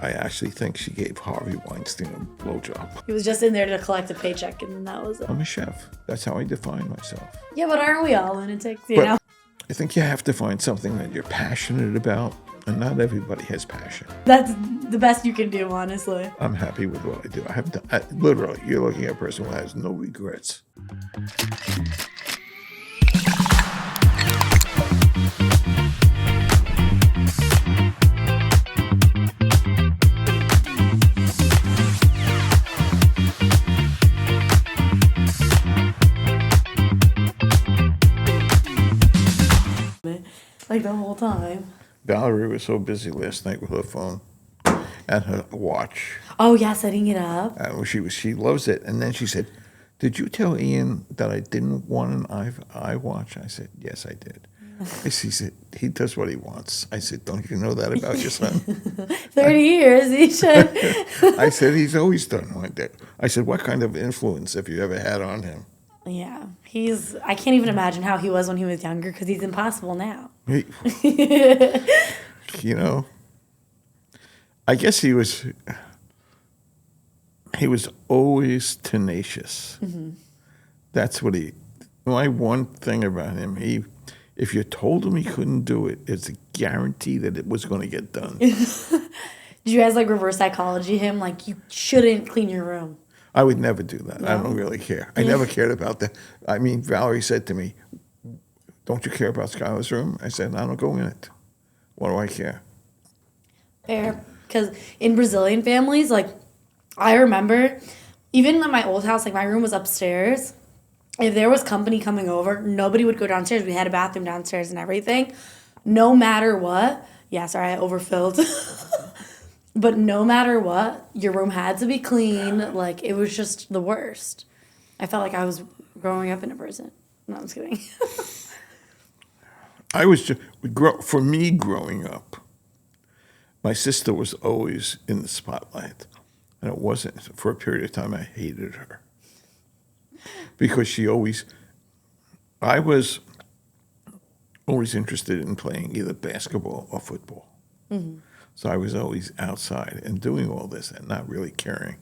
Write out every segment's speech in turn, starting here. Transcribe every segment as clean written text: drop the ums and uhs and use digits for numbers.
I actually think she gave Harvey Weinstein a blowjob. He was just in there to collect a paycheck, and that was it. I'm a chef. That's how I define myself. Yeah, but aren't we all lunatics, you know? I think you have to find something that you're passionate about, and not everybody has passion. That's the best you can do, honestly. I'm happy with what I do. I have literally, you're looking at a person who has no regrets. Like the whole time. Valerie was so busy last night with her phone and her watch. Oh yeah, setting it up. She loves it. And then she said, "Did you tell Ian that I didn't want an iWatch?" I said, "Yes, I did." She said, "He does what he wants." I said, "Don't you know that about your son?" 30 years, he should. I said, "He's always done like that." I said, "What kind of influence have you ever had on him?" Yeah, I can't even imagine how he was when he was younger, because he's impossible now. You know, I guess he was always tenacious. Mm-hmm. That's what my one thing about him, if you told him he couldn't do it, it's a guarantee that it was going to get done. Did you guys reverse psychology him? You shouldn't clean your room. I would never do that. No? I don't really care. I never cared about that. I mean, Valerie said to me, "Don't you care about Skylar's room?" I said, "I don't go in it. What do I care?" Fair. Because in Brazilian families, I remember, even in my old house, my room was upstairs. If there was company coming over, nobody would go downstairs. We had a bathroom downstairs and everything. No matter what. Yeah, sorry, I overfilled. But no matter what, your room had to be clean. It was just the worst. I felt like I was growing up in a prison. No, I'm just kidding. For me growing up, my sister was always in the spotlight. And it wasn't, for a period of time, I hated her. Because I was always interested in playing either basketball or football. Mm-hmm. So I was always outside and doing all this and not really caring.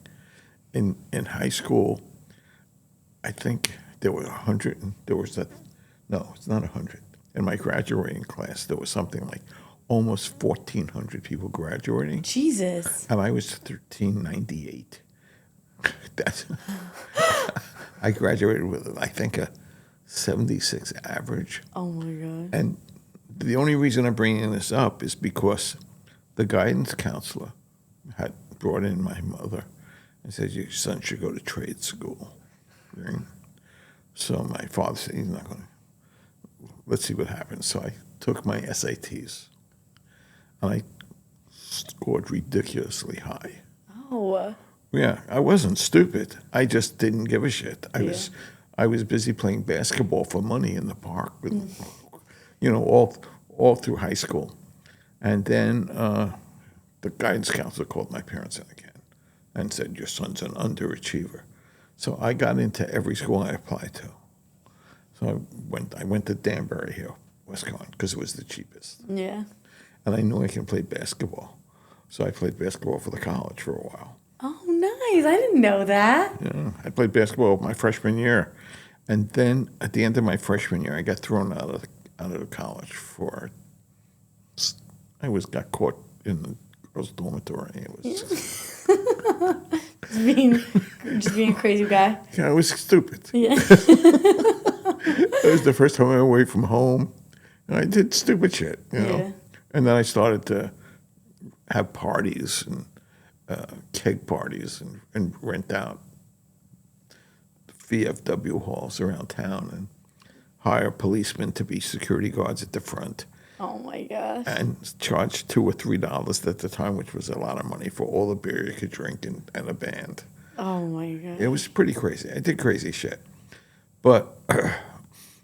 In high school, I think there were 100, no, it's not 100. In my graduating class, there was something like almost 1,400 people graduating. Jesus. And I was 1398. I graduated with, I think, a 76 average. Oh, my God. And the only reason I'm bringing this up is because the guidance counselor had brought in my mother and said, "Your son should go to trade school." Right? So my father said, "He's not going to. Let's see what happens." So I took my SATs, and I scored ridiculously high. Oh. Yeah, I wasn't stupid. I just didn't give a shit. I was busy playing basketball for money in the park, with, all through high school. And then the guidance counselor called my parents in again and said, "Your son's an underachiever." So I got into every school I applied to. So I went to Danbury here, Wisconsin, because it was the cheapest. Yeah. And I knew I could play basketball. So I played basketball for the college for a while. Oh, nice. I didn't know that. Yeah, I played basketball my freshman year. And then at the end of my freshman year, I got thrown out of the college for... got caught in the girls' dormitory. It was just being a crazy guy. Yeah, I was stupid. Yeah. It was the first time I went away from home. And I did stupid shit, Yeah. And then I started to have parties and keg parties and rent out VFW halls around town and hire policemen to be security guards at the front. Oh, my gosh. And charge $2 or $3 at the time, which was a lot of money for all the beer you could drink and a band. Oh, my God. It was pretty crazy. I did crazy shit. But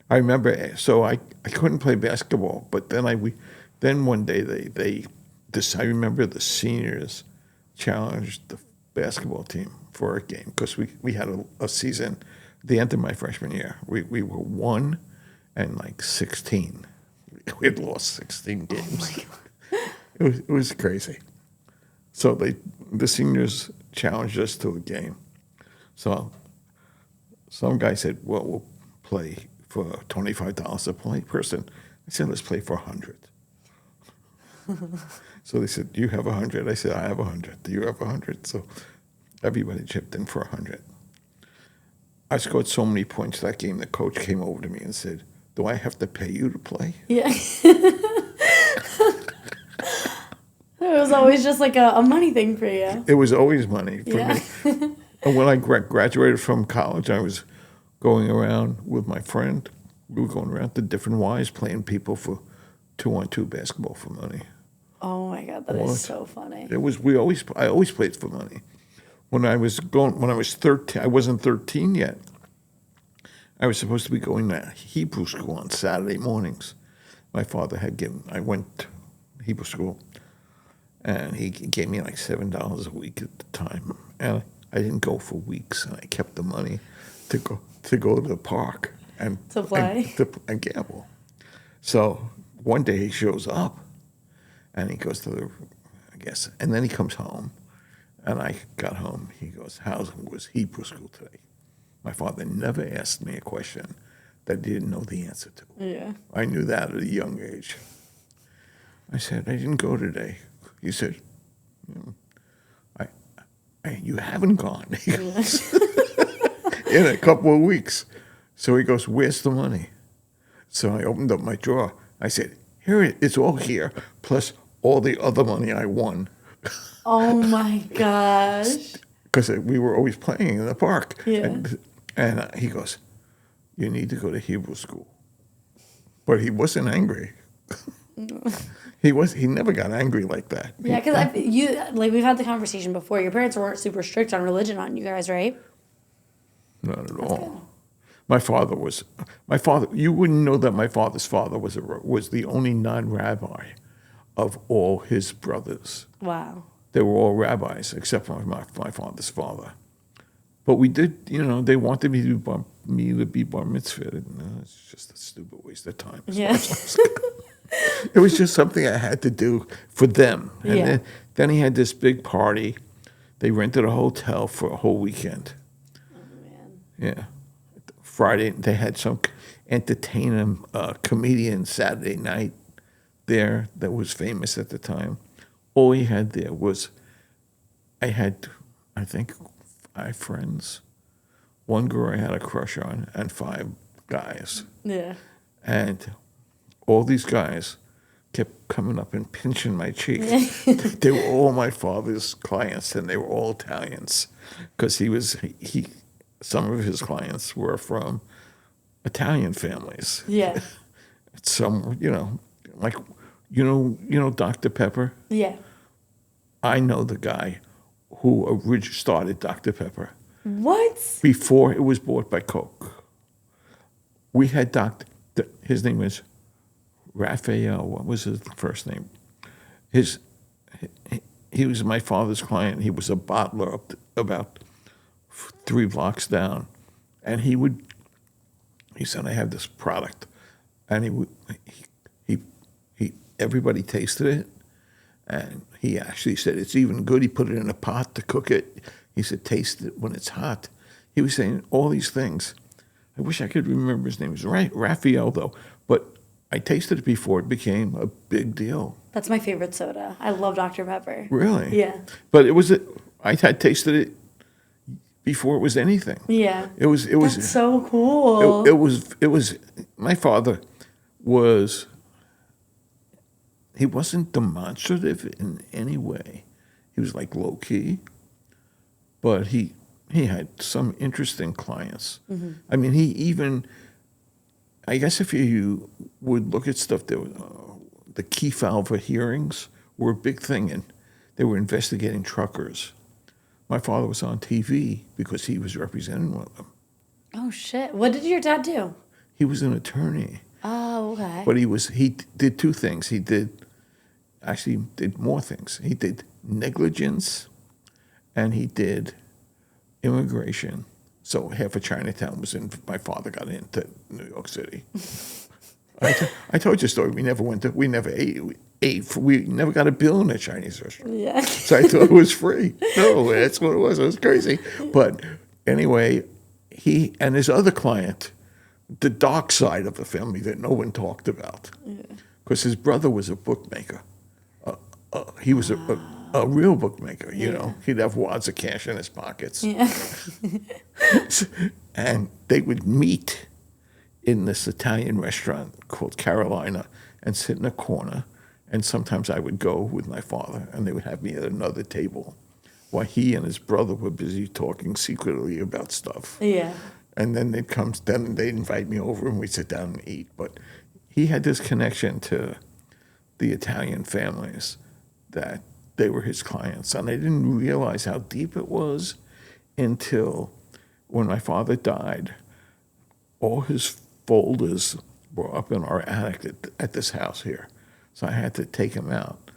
I remember, so I couldn't play basketball. But then one day I remember the seniors challenged the basketball team for a game because we had a season. At the end of my freshman year, we were 1 and 16. We had lost 16 games. Oh my God. It was crazy. So the seniors challenged us to a game. So some guy said, well, we'll play for $25 a play person. I said, let's play for 100. So they said, you have 100. I said, I have 100. Do you have 100? So everybody chipped in for 100. I scored so many points that game, the coach came over to me and said, do I have to pay you to play? Yeah. It was always just like a money thing for you. It was always money for Yeah. me. And when I graduated from college, I was going around with my friend. We were going around to different Ys playing people for 2-on-2 basketball for money. Oh my God, that is so funny. I always played for money. When I was 13, I wasn't 13 yet. I was supposed to be going to Hebrew school on Saturday mornings. My father I went to Hebrew school, and he gave me like $7 a week at the time. And I didn't go for weeks, and I kept the money to go to the park and To play? and gamble. So one day he shows up, and he goes to and then he comes home, and I got home. He goes, "How was Hebrew school today?" My father never asked me a question that he didn't know the answer to. Yeah. I knew that at a young age. I said, I didn't go today. He said, you haven't gone. He goes, in a couple of weeks. So he goes, where's the money? So I opened up my drawer. I said, it's all here, plus all the other money I won. Oh my gosh. Because we were always playing in the park. Yeah. And he goes, you need to go to Hebrew school. But he wasn't angry. He never got angry like that. Yeah, because we've had the conversation before. Your parents weren't super strict on religion on you guys, right? Not at all. My father, you wouldn't know that my father's father was the only non-rabbi of all his brothers. Wow. They were all rabbis except for my father's father. But we did, they wanted me to be bar mitzvah. It's just a stupid waste of time. Yeah. It was just something I had to do for them. And Yeah. then he had this big party. They rented a hotel for a whole weekend. Oh, man. Yeah. Friday, they had some entertainer comedian Saturday night there that was famous at the time. All he had there was, I think, 5 friends. One girl I had a crush on, and 5 guys. Yeah. And all these guys kept coming up and pinching my cheek. They were all my father's clients, and they were all Italians, because some of his clients were from Italian families. Yeah. Some, like, Dr. Pepper? Yeah. I know the guy who started Dr. Pepper. What? Before it was bought by Coke. We had his name was Raphael. What was his first name? He was my father's client. He was a bottler about 3 blocks down. And he said, I have this product. And everybody tasted it. And he actually said, it's even good. He put it in a pot to cook it. He said, taste it when it's hot. He was saying all these things. I wish I could remember his name. It was Raphael, though. But I tasted it before it became a big deal. That's my favorite soda. I love Dr. Pepper. Really? Yeah. But I had tasted it before it was anything. Yeah. It was That's so cool. It was my father was, he wasn't demonstrative in any way. He was like low key, but he had some interesting clients. Mm-hmm. I mean, I guess if you would look at stuff, the Kefauver hearings were a big thing, and they were investigating truckers. My father was on TV because he was representing one of them. Oh, shit. What did your dad do? He was an attorney. Oh, okay. But he did 2 things. He did more things. He did negligence, and he did immigration. So half of Chinatown was in. My father got into New York City. I told you a story. We never ate. We never got a bill in a Chinese restaurant. Yeah. So I thought it was free. No, that's what it was. It was crazy. But anyway, he and his other client, the dark side of the family that no one talked about, because his brother was a bookmaker. He was a real bookmaker, you know. He'd have wads of cash in his pockets. Yeah. And they would meet in this Italian restaurant called Carolina and sit in a corner. And sometimes I would go with my father, and they would have me at another table while he and his brother were busy talking secretly about stuff. Yeah. And then they'd invite me over, and we'd sit down and eat. But he had this connection to the Italian families that they were his clients. And I didn't realize how deep it was until when my father died. All his folders were up in our attic at this house here. So I had to take him out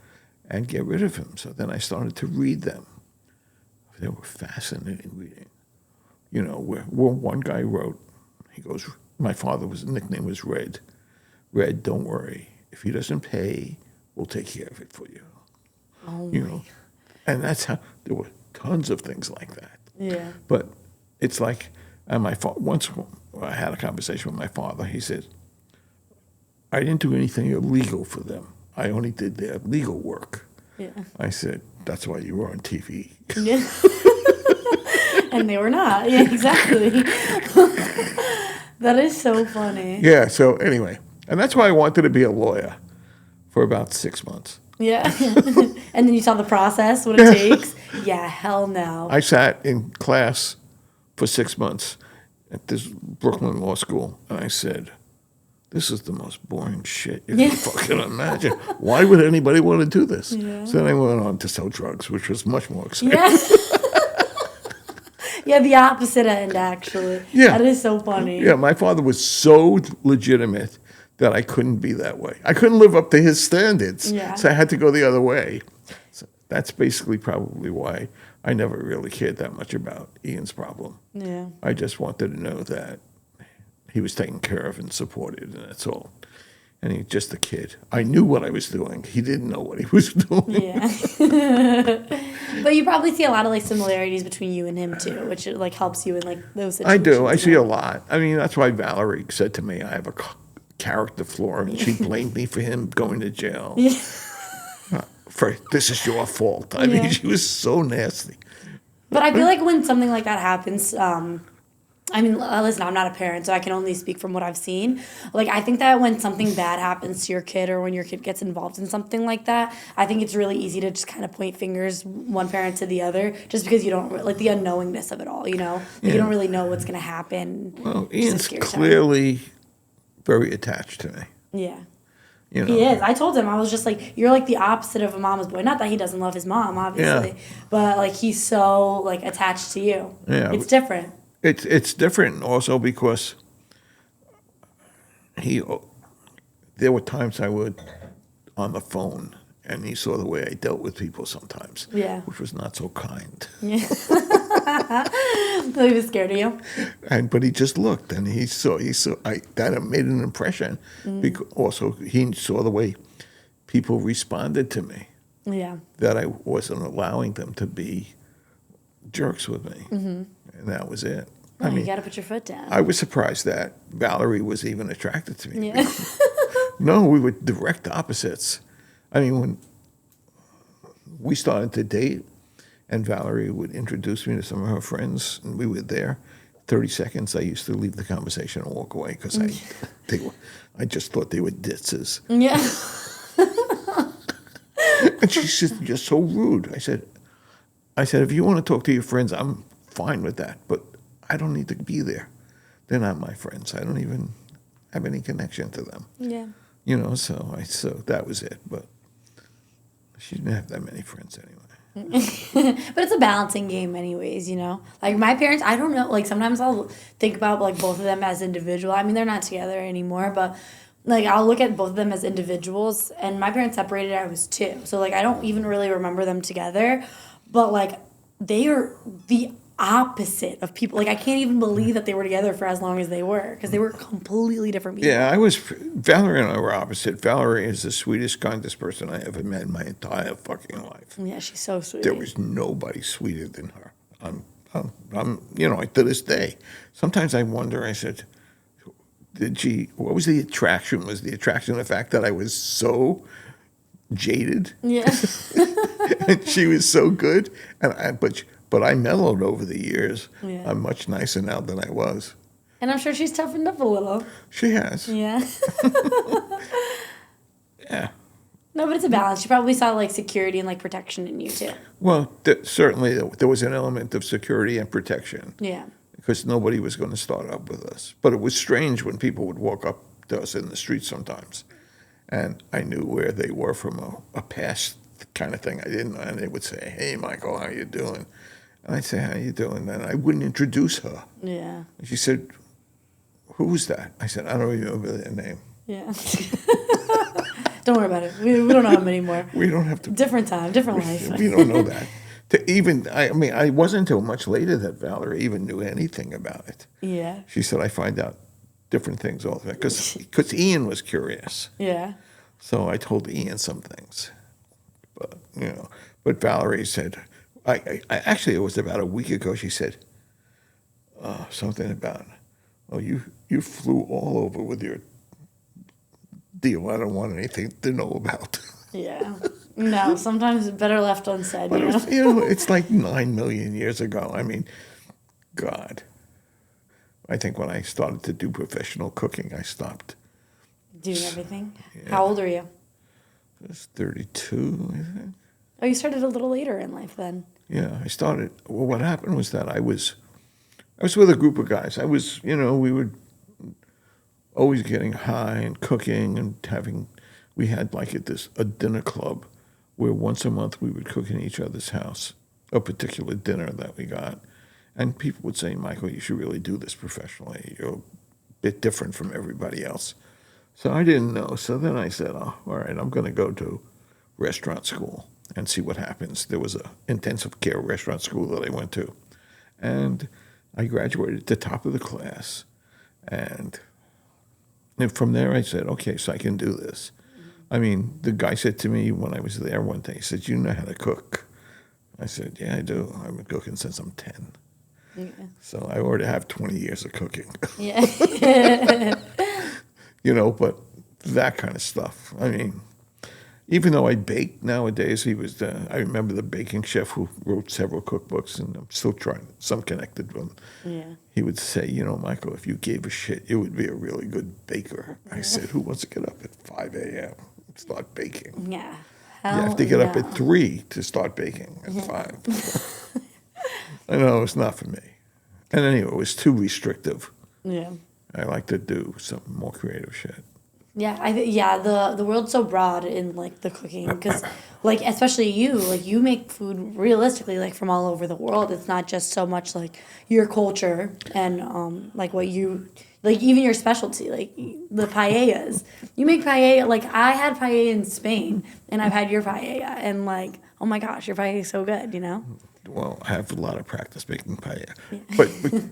and get rid of him. So then I started to read them. They were fascinating reading. You know, where one guy wrote, he goes, my father's nickname was Red. Red, don't worry. If he doesn't pay, we'll take care of it for you. Oh, you know, and that's how there were tons of things like that. Yeah. But it's like, and once I had a conversation with my father. He said, I didn't do anything illegal for them. I only did their legal work. Yeah. I said, that's why you were on TV. Yeah. And they were not. Yeah, exactly. That is so funny. Yeah, so anyway, and that's why I wanted to be a lawyer for about 6 months. Yeah. And then you saw the process, what it takes. Yeah, hell no. I sat in class for 6 months at this Brooklyn Law School, and I said, this is the most boring shit you can fucking imagine. Why would anybody want to do this? Yeah. So then I went on to sell drugs, which was much more exciting. Yeah. Yeah, the opposite end, actually. Yeah. That is so funny. Yeah, my father was so legitimate that I couldn't be that way. I couldn't live up to his standards, so I had to go the other way. So that's basically probably why I never really cared that much about Ian's problem. Yeah. I just wanted to know that he was taken care of and supported, and that's all. And he's just a kid. I knew what I was doing. He didn't know what he was doing. Yeah. But you probably see a lot of like similarities between you and him too, which like helps you in like those situations. I do. I see a lot. I mean, that's why Valerie said to me, I have a character flaw, and she blamed me for him going to jail. Yeah. For this is your fault. I mean, she was so nasty. But I feel like when something like that happens, I mean, listen, I'm not a parent, so I can only speak from what I've seen. Like, I think that when something bad happens to your kid or when your kid gets involved in something like that, I think it's really easy to just kind of point fingers, one parent to the other, just because you don't, like, the unknowingness of it all, you know? Like, you don't really know what's going to happen. Well, Ian's clearly very attached to me. Yeah. You know? He is. I told him, I was just like, you're like the opposite of a mama's boy. Not that he doesn't love his mom, obviously, but, like, he's so, like, attached to you. Yeah. It's different. It's different also because there were times I would on the phone and he saw the way I dealt with people sometimes, which was not so kind. Yeah. So he was scared of you? But he just looked and he saw that made an impression. Because also he saw the way people responded to me. Yeah. That I wasn't allowing them to be jerks with me. And that was it. No, you got to put your foot down. I was surprised that Valerie was even attracted to me. Yeah. No, we were direct opposites. I mean, when we started to date and Valerie would introduce me to some of her friends and we were there, 30 seconds, I used to leave the conversation and walk away because I just thought they were ditzes. Yeah. And she said, you're so rude. I said, if you want to talk to your friends, I'm fine with that, but I don't need to be there. They're not my friends. I don't even have any connection to them. Yeah. You know, so that was it. But she didn't have that many friends anyway. But it's a balancing game anyways, you know? Like, my parents, I don't know, like, sometimes I'll think about, like, both of them as individual. I mean, they're not together anymore, but, like, I'll look at both of them as individuals, and my parents separated, I was 2. So, like, I don't even really remember them together, but, like, they are the opposite of people. Like, I can't even believe that they were together for as long as they were, because they were completely different people. Yeah, Valerie and I were opposite. Valerie is the sweetest, kindest person I ever met in my entire fucking life. Yeah, she's so sweet. There was nobody sweeter than her. To this day, sometimes I wonder, I said, what was the attraction? Was the attraction the fact that I was so jaded? Yeah. And she was so good? But I mellowed over the years. Yeah. I'm much nicer now than I was. And I'm sure she's toughened up a little. She has. Yeah. Yeah. No, but it's a balance. She probably saw like security and like protection in you too. Well, certainly there was an element of security and protection. Yeah. Because nobody was going to start up with us. But it was strange when people would walk up to us in the street sometimes. And I knew where they were from a past kind of thing. I didn't know. And they would say, "Hey, Michael, how you doing?" And I'd say, "How you doing?" And I wouldn't introduce her. Yeah. And she said, "Who was that?" I said, "I don't remember their name." Yeah. Don't worry about it. We don't know him anymore. We don't have to. Different time, different life. We don't know that. I wasn't until much later that Valerie even knew anything about it. Yeah. She said, "I find out different things all the time." Because Ian was curious. Yeah. So I told Ian some things. But Valerie said, I actually, it was about a week ago, she said, something about, "Oh, you flew all over with your deal. I don't want anything to know about." Yeah. No, sometimes it's better left unsaid. But it's like 9 million years ago. I mean, God. I think when I started to do professional cooking, I stopped. Doing everything? Yeah. How old are you? I was 32, I think. Oh, you started a little later in life then. Yeah, I started. Well, what happened was that I was with a group of guys. We were always getting high and cooking and we had like a dinner club where once a month we would cook in each other's house, a particular dinner that we got. And people would say, "Michael, you should really do this professionally. You're a bit different from everybody else." So I didn't know. So then I said, "Oh, all right, I'm going to go to restaurant school and see what happens." There was an intensive care restaurant school that I went to. And I graduated at the top of the class. And from there I said, "Okay, so I can do this." I mean, the guy said to me when I was there one day, he said, "You know how to cook?" I said, "Yeah, I do. I've been cooking since I'm 10. Yeah. So I already have 20 years of cooking. Yeah. But that kind of stuff. I mean, even though I bake nowadays, I remember the baking chef who wrote several cookbooks, and I'm still trying, some connected with him. Yeah. He would say, "Michael, if you gave a shit, you would be a really good baker." I said, "Who wants to get up at 5 a.m. and start baking?" Yeah. You have to get up at 3 to start baking at 5. I know, it's not for me. And anyway, it was too restrictive. Yeah. I like to do some more creative shit. Yeah, the world's so broad in like the cooking, because like especially you make food realistically like from all over the world. It's not just so much like your culture and like what you like, even your specialty, like the paellas. You make paella. Like I had paella in Spain, and I've had your paella, and like, oh my gosh, your paella is so good. Well, I have a lot of practice making paella. Yeah.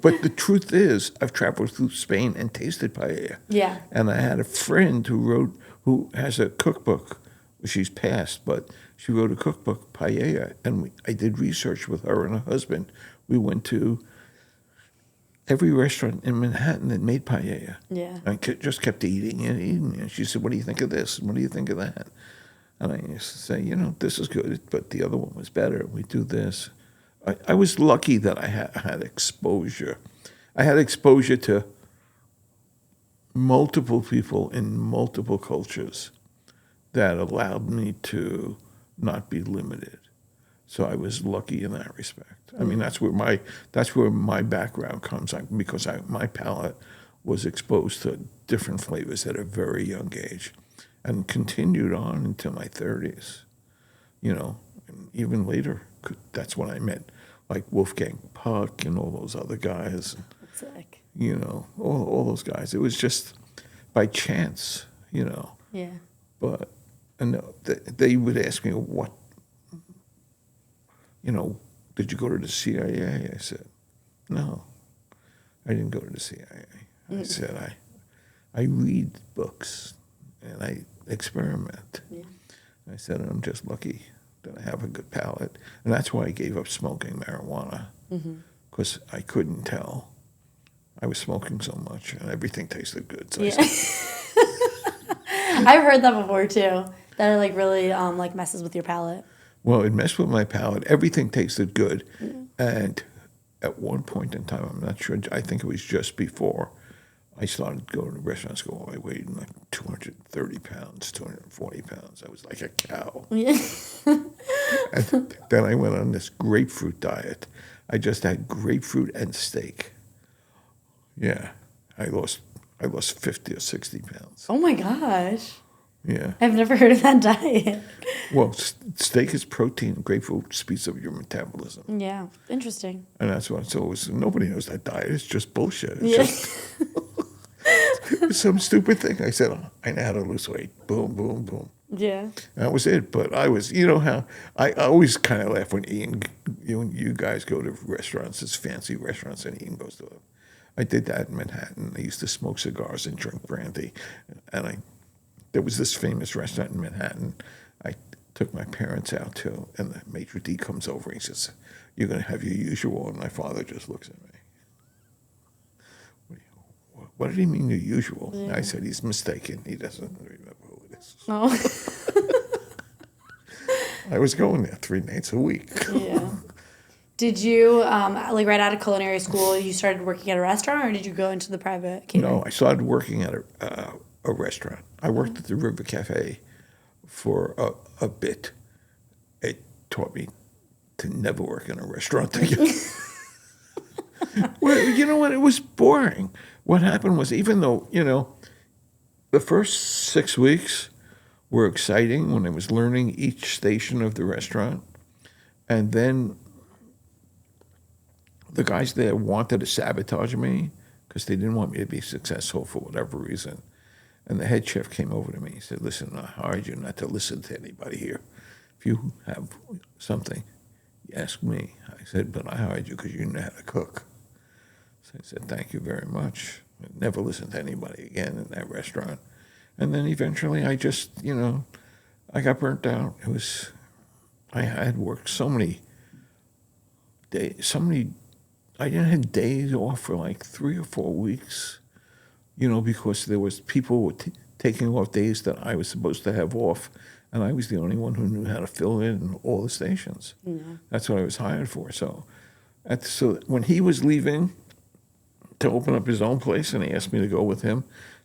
But the truth is, I've traveled through Spain and tasted paella. Yeah. And I had a friend who has a cookbook. She's passed, but she wrote a cookbook, paella, and I did research with her and her husband. We went to every restaurant in Manhattan that made paella. Yeah. I just kept eating and eating. And she said, "What do you think of this? What do you think of that?" And I used to say, "This is good, but the other one was better. We do this." I was lucky that I had exposure. I had exposure to multiple people in multiple cultures that allowed me to not be limited. So I was lucky in that respect. I mean, that's where my background comes, because my palate was exposed to different flavors at a very young age, and continued on into my 30s. And even later, that's when I met like Wolfgang Puck and all those other guys. Sick. All those guys. It was just by chance, Yeah. But they would ask me, "What, did you go to the CIA?" I said, No, I didn't go to the CIA. I said, I read books and I experiment. Yeah. I said, I'm just lucky that I have a good palate. And that's why I gave up smoking marijuana, because I couldn't tell. I was smoking so much and everything tasted good. So Yeah. I've heard that before too. That it like really like messes with your palate. well, it messed with my palate. Everything tasted good. And at one point in time, I'm not sure, I think it was just before I started going to restaurants. I weighed like 230 pounds, 240 pounds. I was like a cow. Yeah. And then I went on this grapefruit diet. I just had grapefruit and steak. Yeah, I lost 50 or 60 pounds. Oh my gosh. Yeah. I've never heard of that diet. Well, steak is protein. Grapefruit speeds up your metabolism. Yeah. Interesting. And that's why it's always, nobody knows that diet. It's just bullshit. It's Yeah. just it was some stupid thing. I said, oh, I know how to lose weight. Boom, boom, boom. Yeah. That was it. But I was, you know how, I always kind of laugh when you guys go to restaurants, it's fancy restaurants, and Ian goes to them. I did that in Manhattan. I used to smoke cigars and drink brandy. And there was this famous restaurant in Manhattan I took my parents out to, and the maitre d' comes over and he says, you're going to have your usual. And my father just looks at me. What did he mean, your usual? Yeah. I said, he's mistaken. He doesn't remember who it is. Oh. I was going there 3 nights a week. Yeah. Did you, like right out of culinary school, you started working at a restaurant, or did you go into the private catering? No, I started working at a restaurant. I worked at the River Cafe for a bit. It taught me to never work in a restaurant again. Well, you know what? It was boring. What happened was, even though, the first 6 weeks were exciting when I was learning each station of the restaurant, and then the guys there wanted to sabotage me because they didn't want me to be successful for whatever reason. And the head chef came over to me and said, listen, I hired you not to listen to anybody here. If you have something, you ask me. I said, but I hired you because you know how to cook. So I said, thank you very much. I never listened to anybody again in that restaurant. And then eventually I just, I got burnt out. I had worked so many days, I didn't have days off for like 3 or 4 weeks, because there was people taking off days that I was supposed to have off, and I was the only one who knew how to fill in all the stations. Yeah. That's what I was hired for. So when he was leaving to open up his own place and he asked me to go with him,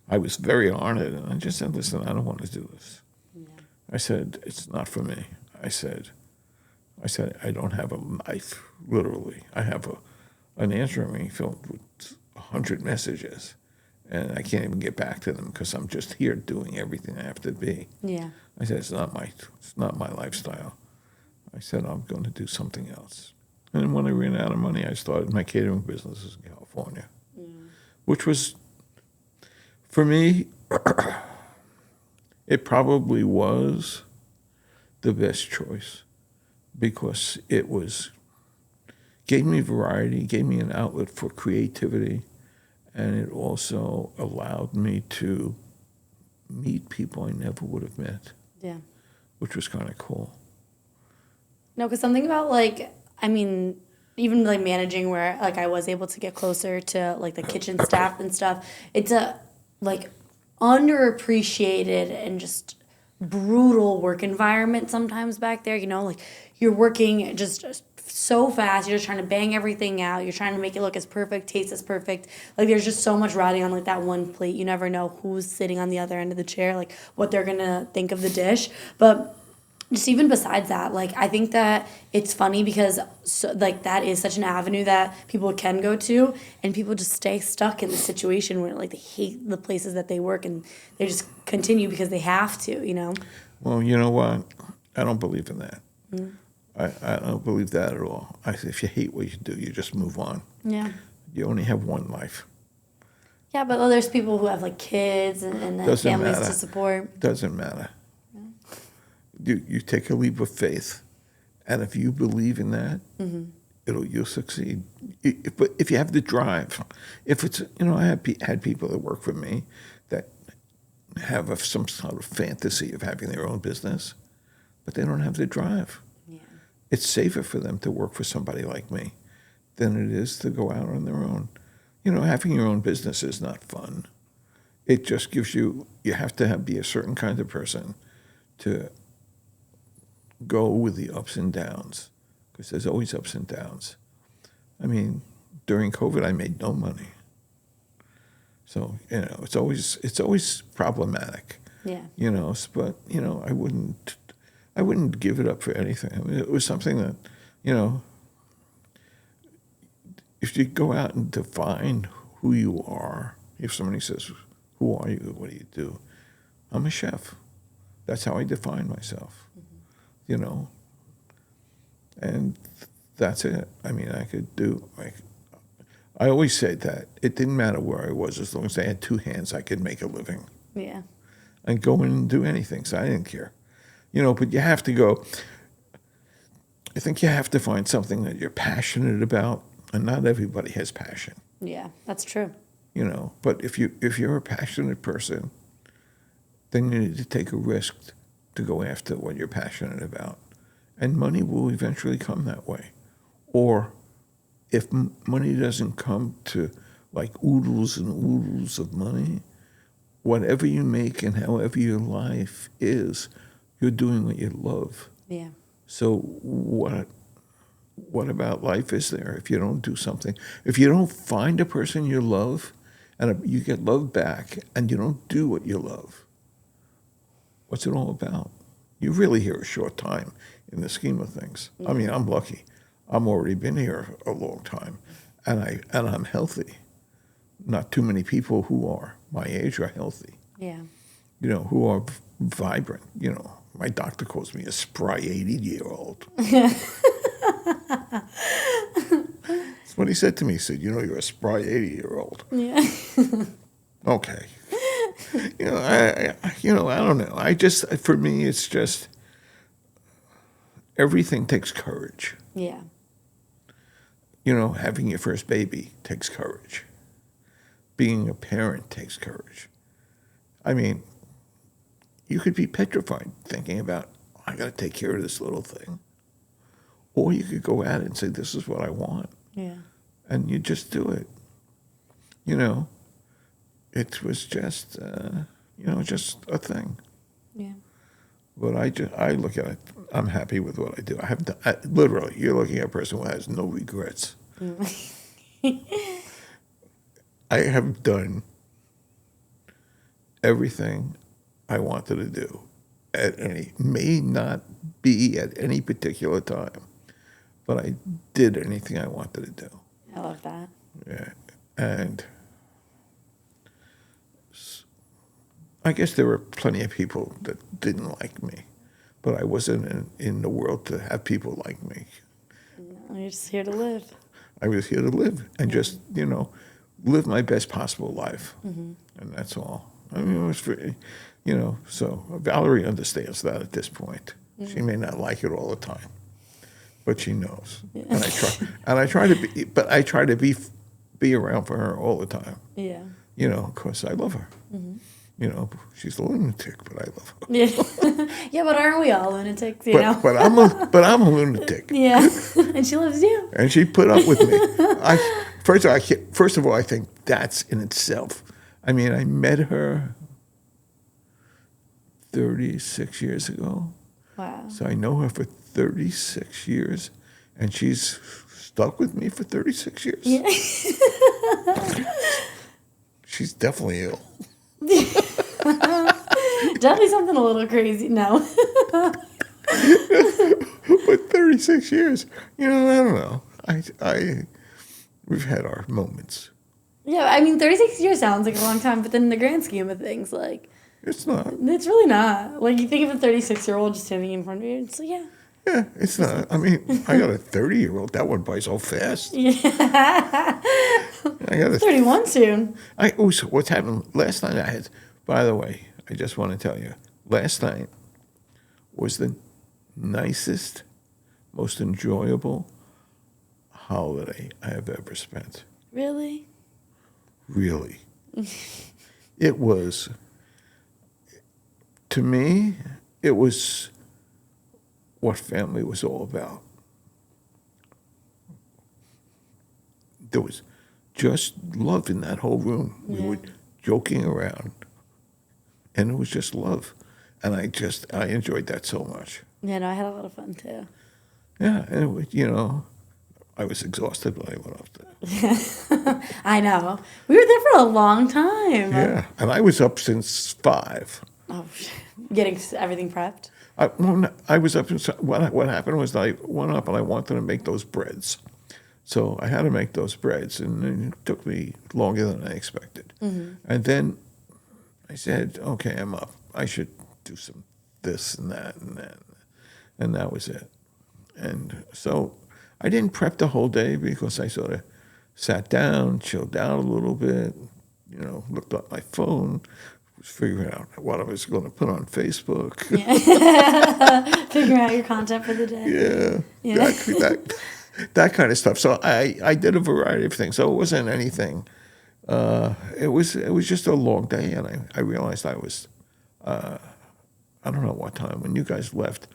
I was very honored, and I just said, listen, I don't want to do this. Yeah. I said, it's not for me. I said, I don't have a life, literally. I have an answering machine filled with 100 messages, and I can't even get back to them because I'm just here doing everything I have to be. Yeah. I said, it's not my lifestyle. I said, I'm going to do something else. And then when I ran out of money, I started my catering business in California, which was, for me, it probably was the best choice because it gave me variety, gave me an outlet for creativity, and it also allowed me to meet people I never would have met. Yeah. Which was kind of cool. No, because something about even like managing where like I was able to get closer to like the kitchen staff and stuff. It's a like underappreciated and just brutal work environment sometimes back there. Like you're working just so fast. You're just trying to bang everything out. You're trying to make it look as perfect, taste as perfect. Like there's just so much riding on like that one plate. You never know who's sitting on the other end of the chair, like what they're gonna think of the dish. But just even besides that, like I think that it's funny because that is such an avenue that people can go to, and people just stay stuck in the situation where like they hate the places that they work and they just continue because they have to. Well, you know what? I don't believe in that. Mm. I don't believe that at all. If you hate what you do, you just move on. Yeah. You only have one life. Yeah, but there's people who have like kids and families to support. Doesn't matter. You take a leap of faith, and if you believe in that, you'll succeed. but if you have the drive, if it's, I have had people that work for me that have some sort of fantasy of having their own business, but they don't have the drive. Yeah. It's safer for them to work for somebody like me than it is to go out on their own. Having your own business is not fun. It just gives you have to be a certain kind of person to go with the ups and downs, because there's always ups and downs. I mean, during COVID, I made no money. So, it's always problematic. Yeah. But, I wouldn't give it up for anything. I mean, it was something that, if you go out and define who you are, if somebody says, who are you? What do you do? I'm a chef. That's how I define myself, and that's it. I mean, I always said that it didn't matter where I was, as long as I had two hands, I could make a living. Yeah. I'd go in and do anything, so I didn't care. But you have to go, I think you have to find something that you're passionate about, and not everybody has passion. Yeah, that's true. But if you're a passionate person, then you need to take a risk to go after what you're passionate about. And money will eventually come that way. Or if money doesn't come to like oodles and oodles of money, whatever you make and however your life is, you're doing what you love. Yeah. So what about life is there if you don't do something? If you don't find a person you love and you get love back and you don't do what you love, what's it all about? You're really here a short time in the scheme of things. I mean, I'm lucky. I'm already been here a long time, and I'm healthy. Not too many people who are my age are healthy. Yeah. Who are vibrant. My doctor calls me a spry 80-year-old. That's what he said to me. He said, you're a spry 80-year-old. Yeah. Okay. I don't know. For me, it's just, everything takes courage. Yeah. Having your first baby takes courage. Being a parent takes courage. I mean, you could be petrified thinking about, I got to take care of this little thing. Or you could go at it and say, this is what I want. Yeah. And you just do it. It was just, just a thing. Yeah. But I look at it, I'm happy with what I do. I have literally, you're looking at a person who has no regrets. I have done everything I wanted to do may not be at any particular time, but I did anything I wanted to do. I love that. Yeah. And I guess there were plenty of people that didn't like me, but I wasn't in the world to have people like me. No, you're just here to live. I was here to live and just, live my best possible life. Mm-hmm. And that's all. I mean, it was for, so Valerie understands that at this point. Mm-hmm. She may not like it all the time, but she knows. Yeah. And I try to be around for her all the time. Yeah. Because I love her. Mm-hmm. She's a lunatic, but I love her. Yeah, yeah, but aren't we all lunatics? But I'm a lunatic. Yeah, and she loves you. And she put up with me. First of all, I think that's in itself. I mean, I met her 36 years ago. Wow. So I know her for 36 years, and she's stuck with me for 36 years. Yeah. She's definitely ill. Definitely something a little crazy. No. But 36 years, I don't know. We've had our moments. Yeah, I mean, 36 years sounds like a long time, but then in the grand scheme of things, like... It's not. It's really not. Like, you think of a 36-year-old just standing in front of you, it's like, yeah. Yeah, it's not. I mean, I got a 30-year-old. That went by so fast. Yeah. I got 31 soon. So what's happened? Last night I had, by the way, I just want to tell you, last night was the nicest, most enjoyable holiday I have ever spent. Really? Really. It was, to me, it was what family was all about. There was just love in that whole room. We were joking around, and it was just love. And I enjoyed that so much. Yeah, no, I had a lot of fun too. Yeah, and it was, I was exhausted when I went up there. I know. We were there for a long time. Yeah, and I was up since 5. Oh, getting everything prepped. I was up. What happened was I went up and I wanted to make those breads. So I had to make those breads, and it took me longer than I expected. Mm-hmm. And then I said, okay, I'm up. I should do some this and that and that. And that was it. And so I didn't prep the whole day because I sort of sat down, chilled out a little bit, looked at my phone, was figuring out what I was going to put on Facebook. Yeah. Figuring out your content for the day. Yeah. That kind of stuff. So I did a variety of things. So it wasn't anything. It was just a long day, and I realized I was, I don't know what time, when you guys left,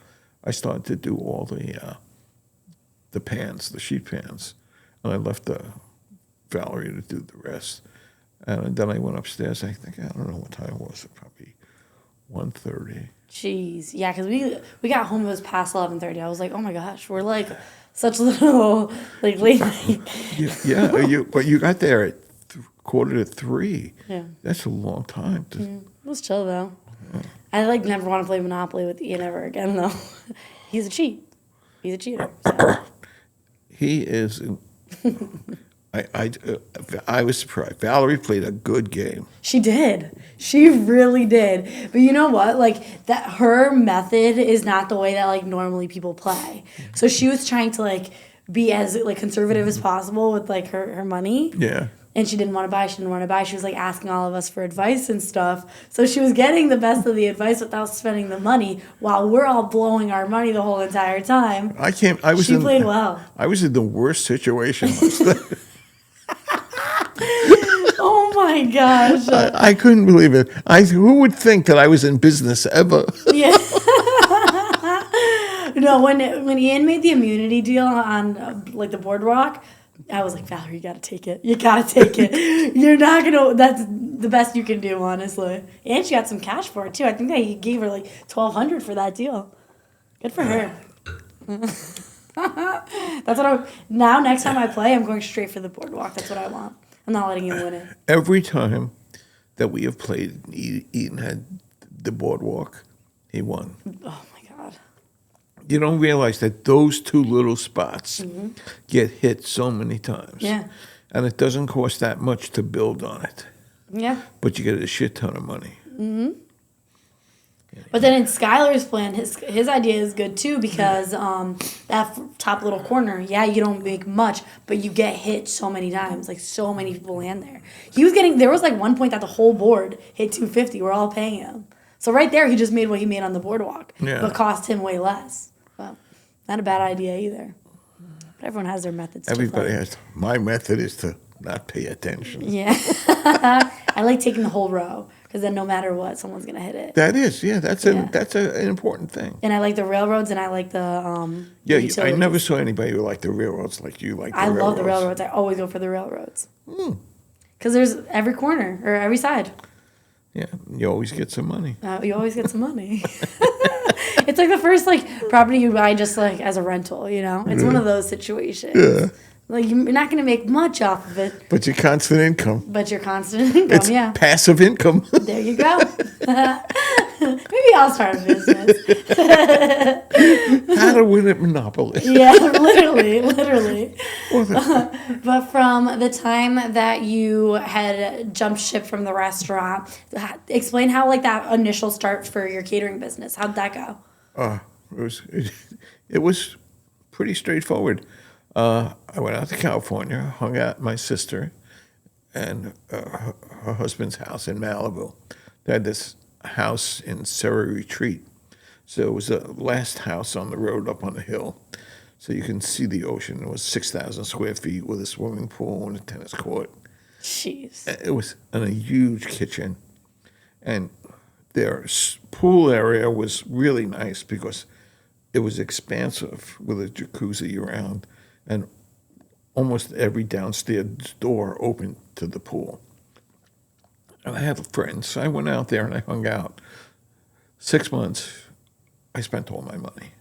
I started to do all the pans, the sheet pans, and I left Valerie to do the rest. And then I went upstairs. I don't know what time it was. Probably 1:30. Jeez, yeah, because we got home, it was past 11:30. I was like, oh my gosh, we're like such little late. But you got there at 2:45. Yeah, that's a long time. It was chill though. Yeah. I never want to play Monopoly with Ian ever again though. He's a cheater. So. He is. I was surprised. Valerie played a good game. She did. She really did. But you know what? That her method is not the way that normally people play. So she was trying to be as conservative as possible with her money. Yeah. And she didn't want to buy. She was asking all of us for advice and stuff. So she was getting the best of the advice without spending the money, while we're all blowing our money the whole entire time. She played well. I was in the worst situation. Oh my gosh. I couldn't believe it. Who would think that I was in business ever? Yeah. No, when Ian made the immunity deal on the boardwalk, I was like, Valerie, you gotta take it. You gotta take it. You're not gonna. That's the best you can do, honestly. And she got some cash for it too. I think they gave her $1,200 for that deal. Good for her. That's what now. Next time I play, I'm going straight for the boardwalk. That's what I want. I'm not letting him win it. Every time that we have played, Eaton had the boardwalk. He won. Oh my God. You don't realize that those two little spots get hit so many times. Yeah. And it doesn't cost that much to build on it. Yeah. But you get a shit ton of money. Mm-hmm. But then in Skylar's plan, his idea is good too, because that top little corner, you don't make much, but you get hit so many times. So many people land there. There was one point that the whole board hit 250. We're all paying him. So right there, he just made what he made on the boardwalk, but cost him way less. Well, not a bad idea either. But everyone has their methods. Everybody has. My method is to not pay attention. Yeah. I like taking the whole row, because then no matter what, someone's going to hit it. That is, that's an important thing. And I like the railroads, and I like the utilities. I never saw anybody who liked the railroads like you like the railroads. I love the railroads. I always go for the railroads. Because there's every corner, or every side. Yeah, you always get some money. You always get some money. It's the first property you buy just as a rental, It's one of those situations. Yeah. You're not going to make much off of it. But your constant income. It's passive income. There you go. Maybe I'll start a business. How to win at Monopoly. Yeah, literally. But from the time that you had jumped ship from the restaurant, explain how that initial start for your catering business. How'd that go? It was pretty straightforward. I went out to California, hung out at my sister and her husband's house in Malibu. They had this house in Serra Retreat. So it was the last house on the road up on the hill. so you can see the ocean. It was 6,000 square feet with a swimming pool and a tennis court. Jeez. It was in a huge kitchen, and their pool area was really nice because it was expansive with a jacuzzi around, and almost every downstairs door opened to the pool. And I had friends, so I went out there and I hung out. 6 months, I spent all my money.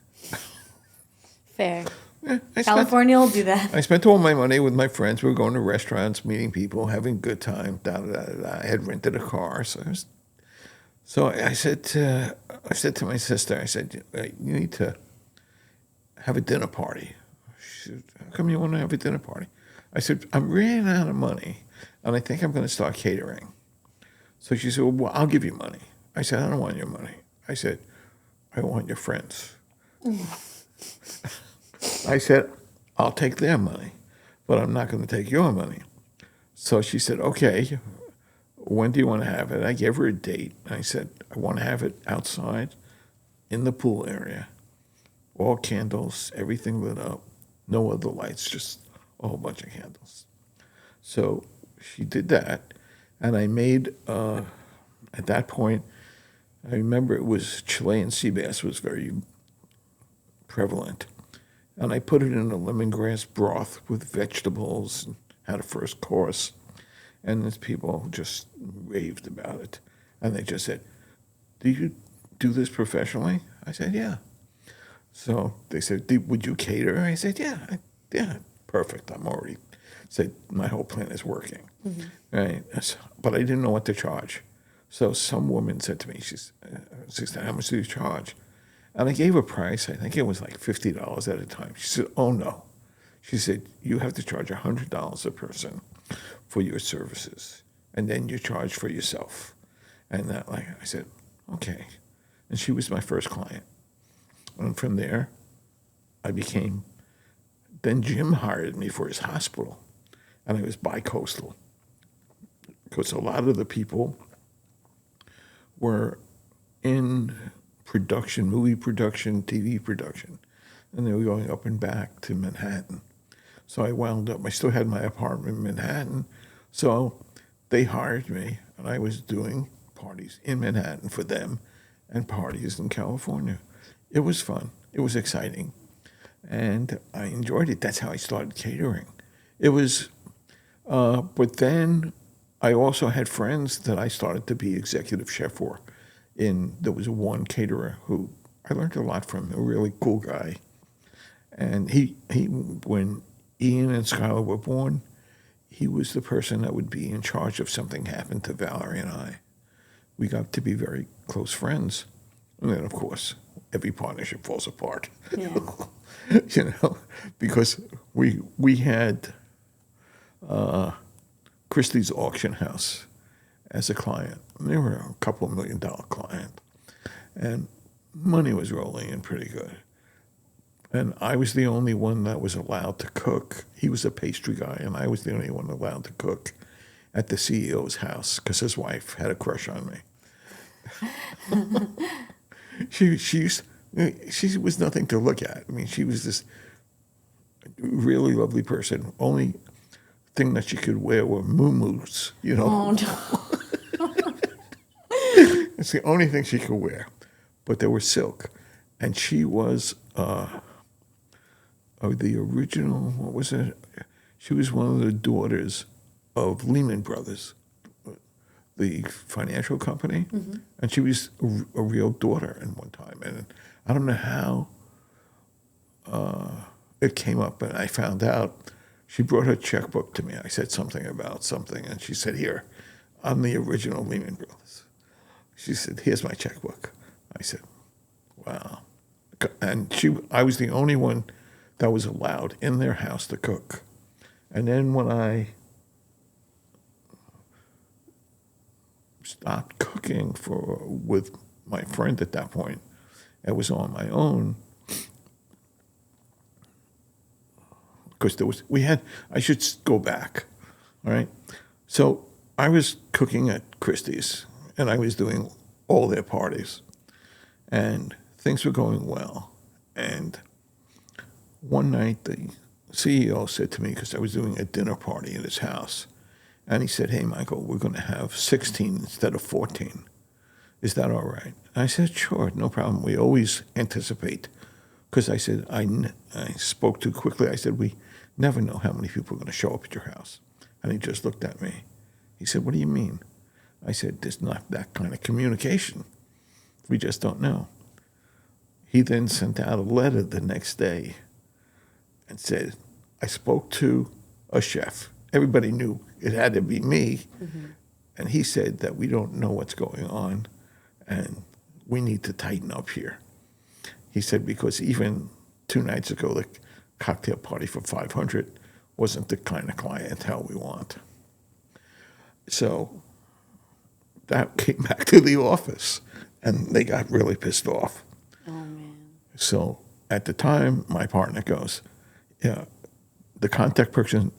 Fair. Yeah, California will do that. I spent all my money with my friends. We were going to restaurants, meeting people, having a good time. Da, da, da, da. I had rented a car, so I said to my sister, I said, you need to have a dinner party. She said, how come you want to have a dinner party? I said, I'm running out of money, and I think I'm going to start catering. So she said, well, I'll give you money. I said, I don't want your money. I said, I want your friends. I said, I'll take their money, but I'm not going to take your money. So she said, okay, when do you want to have it? I gave her a date. I said, I want to have it outside in the pool area. All candles, everything lit up, no other lights, just a whole bunch of candles. So she did that, and I made, at that point, I remember it was Chilean sea bass was very prevalent. And I put it in a lemongrass broth with vegetables and had a first course. And these people just raved about it. And they just said, do you do this professionally? I said, yeah. So they said, would you cater? I said, yeah, perfect. I'm already, said, my whole plan is working. Mm-hmm. Right? But I didn't know what to charge. So some woman said to me, she said, how much do you charge? And I gave a price. I think it was like $50 at a time. She said, oh, no. She said, you have to charge $100 a person for your services, and then you charge for yourself. And that, like, I said, okay. And she was my first client. And from there, then Jim hired me for his hospital, and I was bi-coastal. Because a lot of the people were in production, movie production, TV production, and they were going up and back to Manhattan. So I wound up, I still had my apartment in Manhattan, so they hired me, and I was doing parties in Manhattan for them and parties in California. It was fun. It was exciting, and I enjoyed it. That's how I started catering. It was, but then I also had friends that I started to be executive chef for. There was one caterer who I learned a lot from, a really cool guy. And he when Ian and Skylar were born, he was the person that would be in charge if something happened to Valerie and I. We got to be very close friends. And then, of course, every partnership falls apart. Yeah. Because we had Christie's Auction House as a client. They were a couple $1 million client. And money was rolling in pretty good. And I was the only one that was allowed to cook. He was a pastry guy, and I was the only one allowed to cook at the CEO's house because his wife had a crush on me. She was nothing to look at. I mean, she was this really lovely person. Only thing that she could wear were muumuus, Oh, no. It's the only thing she could wear. But they were silk. And she was the original, what was it? She was one of the daughters of Lehman Brothers, the financial company. Mm-hmm. And she was a real daughter in one time. And I don't know how it came up, but I found out she brought her checkbook to me. I said something about something, and she said, here, I'm the original Lehman Brothers. She said, here's my checkbook. I said, wow. And I was the only one that was allowed in their house to cook. And then when I stopped cooking with my friend at that point, I was on my own. Because I should go back, all right? So I was cooking at Christie's, and I was doing all their parties, and things were going well. And one night the CEO said to me, because I was doing a dinner party at his house, and he said, "Hey, Michael, we're going to have 16 instead of 14. Is that all right?" I said, "Sure, no problem. We always anticipate." Because I said, I spoke too quickly. I said, "We never know how many people are going to show up at your house." And he just looked at me. He said, "What do you mean?" I said, "There's not that kind of communication. We just don't know." He then sent out a letter the next day and said, "I spoke to a chef. Everybody knew it had to be me." Mm-hmm. And he said that we don't know what's going on and we need to tighten up here. He said, because even 2 nights ago, the cocktail party for 500 wasn't the kind of clientele we want. So that came back to the office and they got really pissed off. Oh, man. So at the time, my partner goes, "Yeah, the contact person,"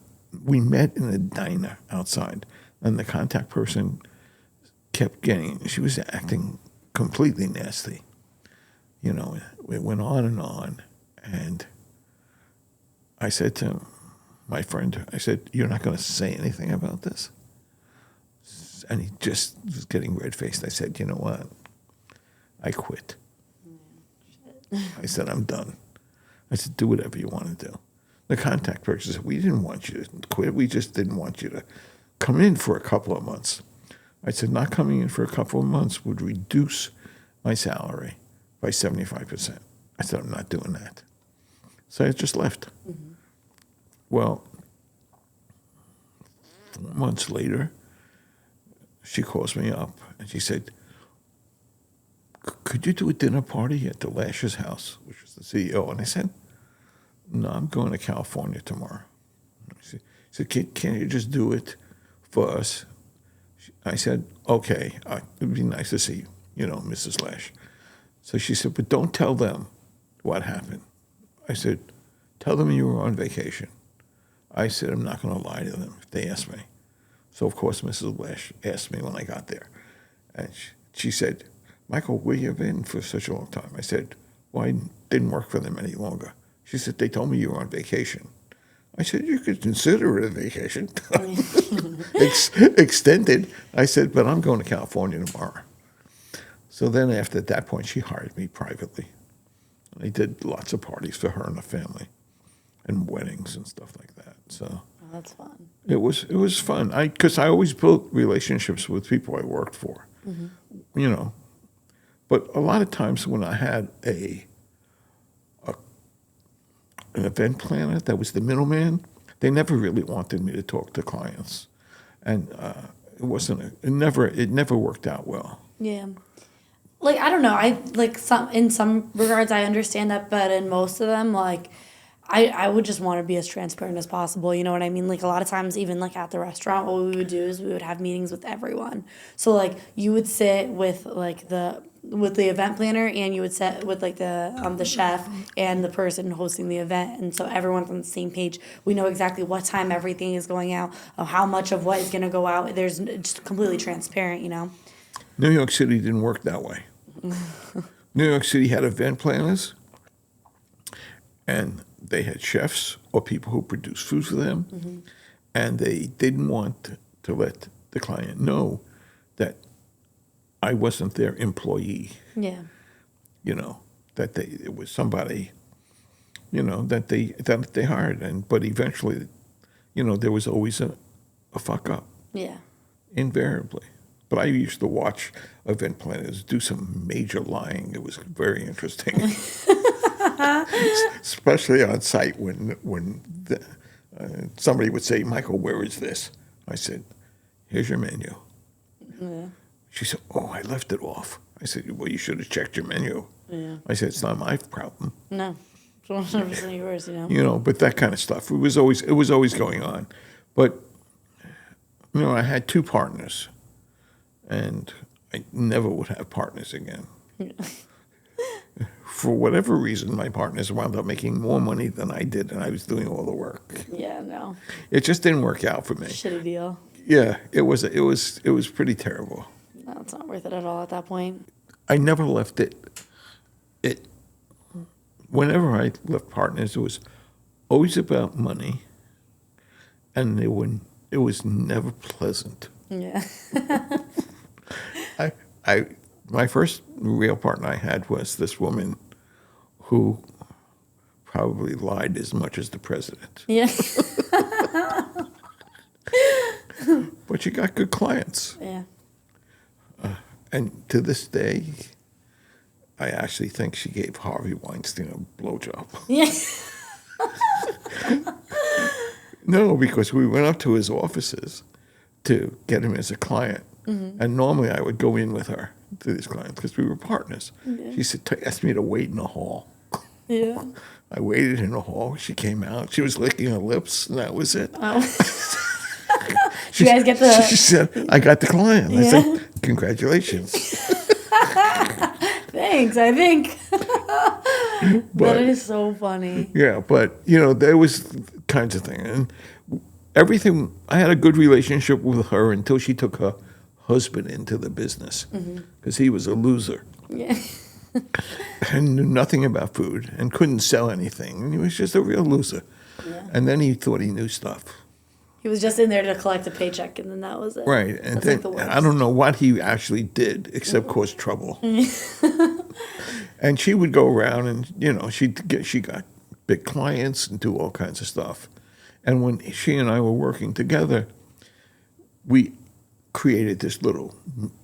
we met in a diner outside, and the contact person she was acting completely nasty. You know, it went on, and I said to my friend, I said, "You're not going to say anything about this?" And he just was getting red-faced. I said, "You know what? I quit." I said, "I'm done." I said, "Do whatever you want to do." The contact person said, "We didn't want you to quit. We just didn't want you to come in for a couple of months." I said, "Not coming in for a couple of months would reduce my salary by 75%. I said, "I'm not doing that." So I just left. Mm-hmm. Well, 4 months later, she calls me up and she said, "Could you do a dinner party at the Lash's house," which was the CEO? And I said, "No, I'm going to California tomorrow." She said, "Can't you just do it for us?" I said, "Okay, it would be nice to see you, Mrs. Lash." So she said, "But don't tell them what happened." I said, "Tell them you were on vacation." I said, "I'm not going to lie to them if they ask me." So, of course, Mrs. Lash asked me when I got there. And she said, "Michael, where you been for such a long time?" I said, "Well, I didn't work for them any longer." She said, "They told me you were on vacation." I said, "You could consider it a vacation." Extended. I said, "But I'm going to California tomorrow." So then after that point, she hired me privately. I did lots of parties for her and the family and weddings and stuff like that. So Oh, that's fun. it was fun. Because I always built relationships with people I worked for, mm-hmm. But a lot of times when I had an event planner that was the middleman, they never really wanted me to talk to clients, and it never worked out well. Yeah. Like, I don't know. In some regards, I understand that, but in most of them, like, I would just want to be as transparent as possible. You know what I mean? Like, a lot of times, even like at the restaurant, what we would do is we would have meetings with everyone. So like, you would sit with like the event planner, and you would sit with like the chef and the person hosting the event, and so everyone's on the same page. We know exactly what time everything is going out, how much of what is going to go out. There's just completely transparent. New York City didn't work that way. New York City had event planners, and they had chefs or people who produced food for them, mm-hmm. and they didn't want to let the client know that I wasn't their employee. Yeah. That it was somebody, that they hired, but eventually, there was always a fuck up. Yeah. Invariably. But I used to watch event planners do some major lying. It was very interesting, especially on site when somebody would say, "Michael, where is this?" I said, "Here's your menu." Yeah. She said, "Oh, I left it off." I said, "Well, you should have checked your menu." Yeah. I said, "It's not my problem." No, it's 100% yours. But that kind of stuff. It was always going on. But I had 2 partners. And I never would have partners again. For whatever reason, my partners wound up making more money than I did, and I was doing all the work. Yeah, no. It just didn't work out for me. Shitty deal. Yeah, it was pretty terrible. No, it's not worth it at all at that point. I never left it. Whenever I left partners, it was always about money, and it was never pleasant. Yeah. I my first real partner I had was this woman who probably lied as much as the president, Yeah. but she got good clients. Yeah. And to this day, I actually think she gave Harvey Weinstein a blowjob. Yeah. No, because we went up to his offices to get him as a client. And normally I would go in with her to these clients because we were partners. She said, asked me to wait in the hall. Yeah. I waited in the hall. She came out. She was licking her lips, and that was it. Oh. You guys get the. She said, I got the client. I Yeah. said, congratulations. Thanks, I think. But, That is so funny. yeah, but, there was kinds of things. And everything, I had a good relationship with her until she took her husband into the business because he was a loser Yeah. and knew nothing about food and couldn't sell anything. And he was just a real loser. Yeah. And then he thought he knew stuff. He was just in there to collect a paycheck, and then that was it. Right. And That's then like the worst. I don't know what he actually did except cause trouble. And she would go around and, she got big clients and do all kinds of stuff. And when she and I were working together, we created this little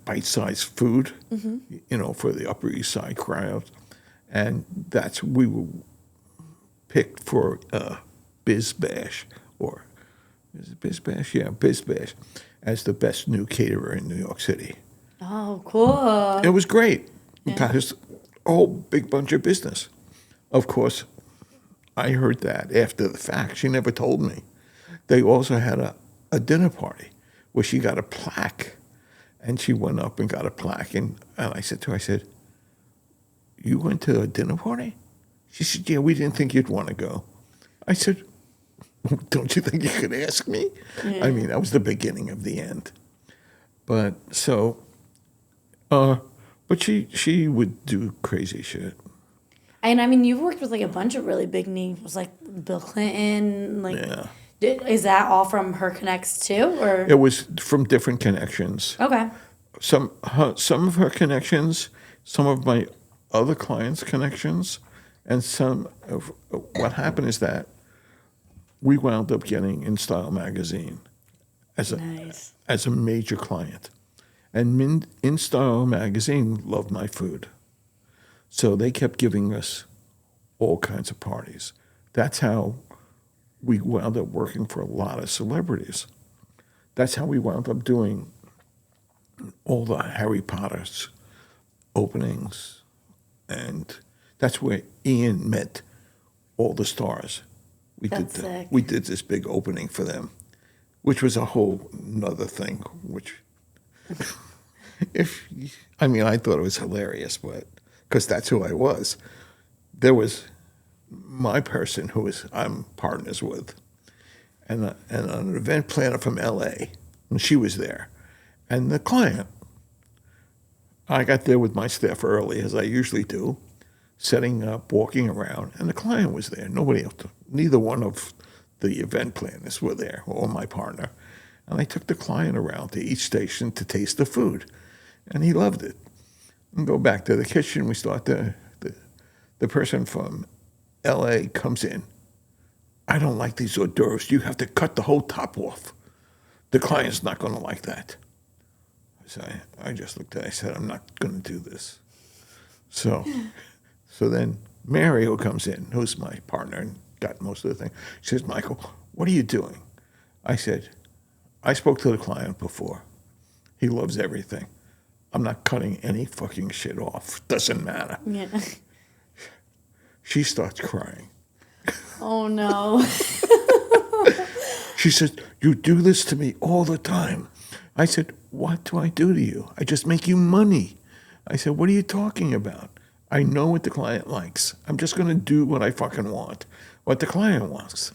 bite-sized food, for the Upper East Side crowd. And we were picked for Biz Bash, or is it Biz Bash? Yeah, Biz Bash, as the best new caterer in New York City. Oh, cool. It was great. Yeah. Got us a whole big bunch of business. Of course, I heard that after the fact. She never told me. They also had a dinner party where she got a plaque. And she went up and got a plaque. And I said to her, you went to a dinner party? She said, yeah, we didn't think you'd want to go. I said, don't you think you could ask me? Yeah. I mean, that was the beginning of the end. But but she would do crazy shit. And I mean, you've worked with like a bunch of really big names, like Bill Clinton. Like, Yeah. Is that all from her connects too, or? It was from different connections. Okay. Some of her connections, some of my other clients' connections, and some of what happened is that we wound up getting In Style magazine Nice. as a major client. And In Style magazine loved my food. So they kept giving us all kinds of parties. That's how we wound up working for a lot of celebrities. That's how we wound up doing all the Harry Potter's openings. And that's where Ian met all the stars. That's sick. We did this big opening for them, which was a whole nother thing, which I thought it was hilarious, but because that's who I was. There was my person who I'm partners with, and an event planner from L.A., and she was there. And the client, I got there with my staff early, as I usually do, setting up, walking around, and the client was there. Nobody else, neither one of the event planners were there, or my partner. And I took the client around to each station to taste the food, and he loved it. And go back to the kitchen, we start the person from L.A. comes in. I don't like these hors d'oeuvres. You have to cut the whole top off. The client's not going to like that. So I just looked at it. I said, I'm not going to do this. So then Mary, who comes in, who's my partner and got most of the thing, she says, Michael, what are you doing? I said, I spoke to the client before. He loves everything. I'm not cutting any fucking shit off. Doesn't matter. Yeah. She starts crying. Oh no. She says, you do this to me all the time. I said, what do I do to you? I just make you money. I said, what are you talking about? I know what the client likes. I'm just going to do what I fucking want, what the client wants.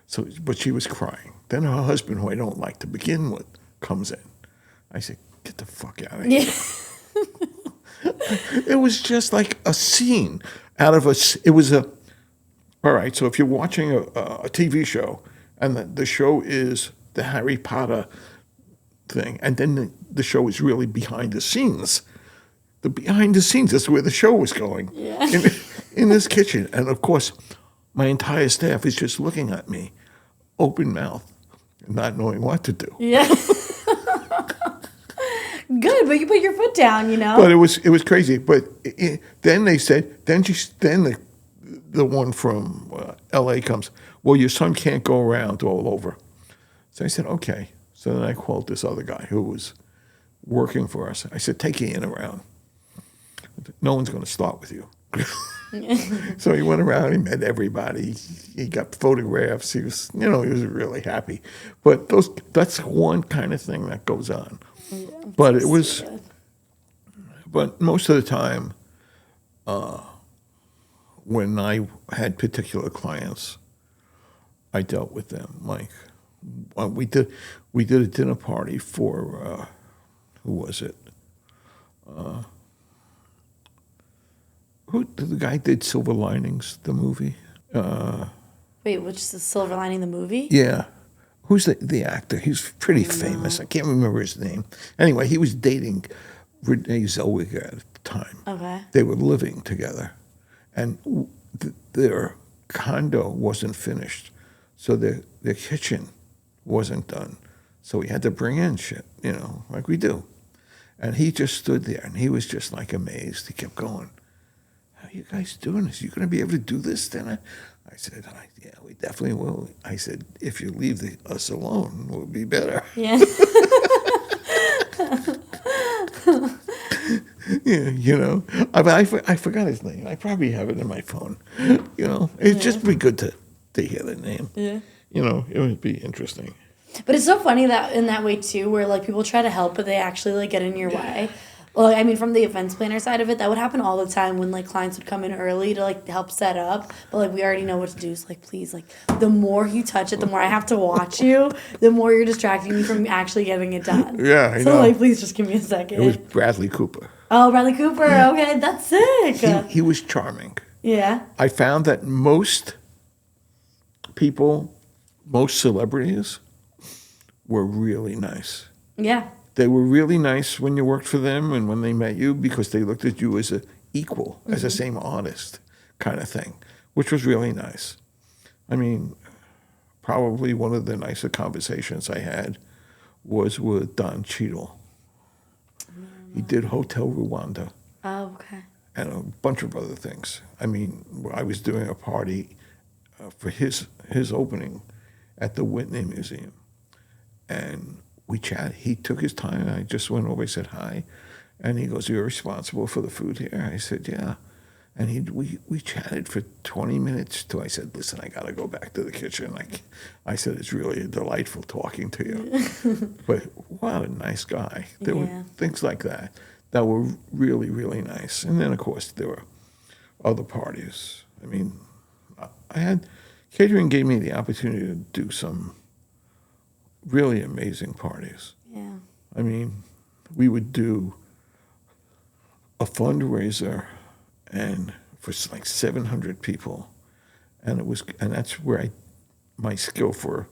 So, but she was crying. Then her husband, who I don't like to begin with, comes in. I said, get the fuck out of here. Yeah. It was just like a scene out of it was a All right, so if you're watching a TV show and the show is the Harry Potter thing, and then the show is really behind the scenes. The behind the scenes is where the show was going. Yeah. In this kitchen. And of course, my entire staff is just looking at me, open mouth, not knowing what to do. Yeah. Good, but you put your foot down, you know? But it was crazy. But then they said, then the one from L.A. comes, well, your son can't go around all over. So I said, okay. So then I called this other guy who was working for us. I said, take Ian around. No one's going to start with you. So he went around, he met everybody. He got photographs. He was really happy. But that's one kind of thing that goes on. Yeah, but it was, but most of the time, when I had particular clients, I dealt with them. Like we did a dinner party for who was it? Who the guy did Silver Linings, the movie? Wait, which is the Silver Lining, the movie? Yeah. Who's the actor? He's pretty famous. I can't remember his name. Anyway, he was dating Renee Zellweger at the time. Okay. They were living together. And their condo wasn't finished. So their kitchen wasn't done. So we had to bring in shit, like we do. And he just stood there, and he was just like amazed. He kept going, how are you guys doing this? You going to be able to do this dinner? I said, yeah, we definitely will. I said, if you leave us alone, we'll be better. Yeah. Yeah, I forgot his name. I probably have it in my phone. It'd just be good to hear the name. Yeah. It would be interesting. But it's so funny that in that way too, where like people try to help, but they actually like get in your way. Well, I mean, from the events planner side of it, that would happen all the time when like clients would come in early to like help set up. But like we already know what to do. So like, please, like the more you touch it, the more I have to watch you, the more you're distracting me from actually getting it done. Yeah, I know. So like, please just give me a second. It was Bradley Cooper. Oh, Bradley Cooper. Okay, that's sick. He was charming. Yeah. I found that most celebrities were really nice. Yeah. They were really nice when you worked for them and when they met you because they looked at you as an equal, as the same artist kind of thing, which was really nice. I mean, probably one of the nicer conversations I had was with Don Cheadle. He did Hotel Rwanda. Oh, okay. And a bunch of other things. I mean, I was doing a party for his opening at the Whitney Museum. And we chatted. He took his time. I just went over, I said hi. And he goes, you're responsible for the food here? I said, yeah. And we chatted for 20 minutes till I said, listen, I got to go back to the kitchen. I said, it's really delightful talking to you. But what a nice guy. There were things like that were really, really nice. And then, of course, there were other parties. I mean, catering gave me the opportunity to do some really amazing parties. Yeah. I mean, we would do a fundraiser and for like 700 people, and that's where my skill for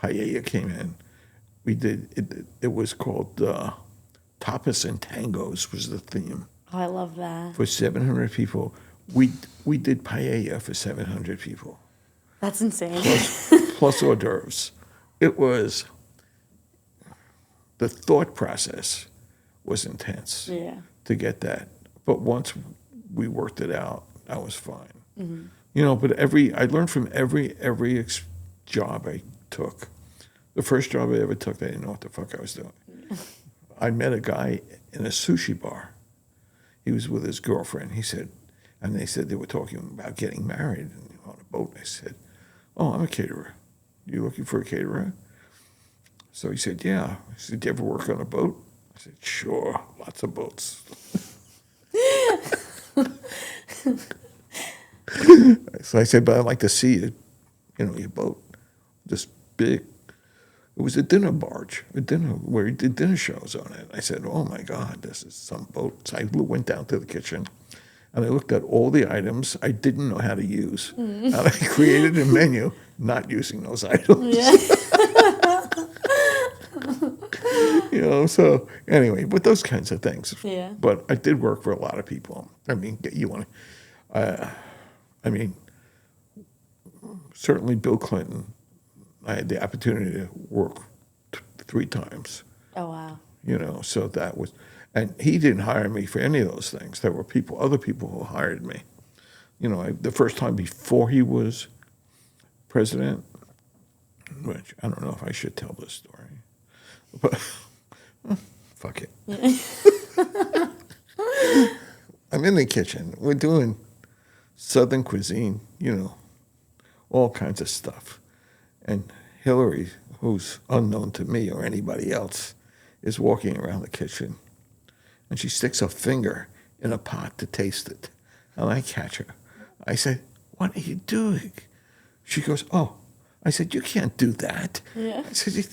paella came in. We did it was called Tapas and Tangos was the theme. Oh, I love that. For 700 people, we did paella for 700 people. That's insane. Plus hors d'oeuvres. It was. The thought process was intense to get that. But once we worked it out, I was fine. Mm-hmm. But I learned from every job I took. The first job I ever took, I didn't know what the fuck I was doing. I met a guy in a sushi bar. He was with his girlfriend. They said they were talking about getting married on a boat. I said, oh, I'm a caterer. You looking for a caterer? So he said, yeah. I said, do you ever work on a boat? I said, sure, lots of boats. So I said, but I'd like to see your boat, this big. It was a dinner barge, where he did dinner shows on it. I said, oh my God, this is some boat. So I went down to the kitchen and I looked at all the items I didn't know how to use, and I created a menu not using those items. Yeah. So anyway, but those kinds of things. Yeah. But I did work for a lot of people. I mean, I mean, certainly Bill Clinton, I had the opportunity to work 3 times. Oh, wow. So that was, and he didn't hire me for any of those things. There were other people who hired me. The first time before he was president, which I don't know if I should tell this story, but fuck it. I'm in the kitchen. We're doing Southern cuisine, all kinds of stuff. And Hillary, who's unknown to me or anybody else, is walking around the kitchen. And she sticks her finger in a pot to taste it. And I catch her. I said, "What are you doing?" She goes, "Oh." I said, "You can't do that." Yeah. I said,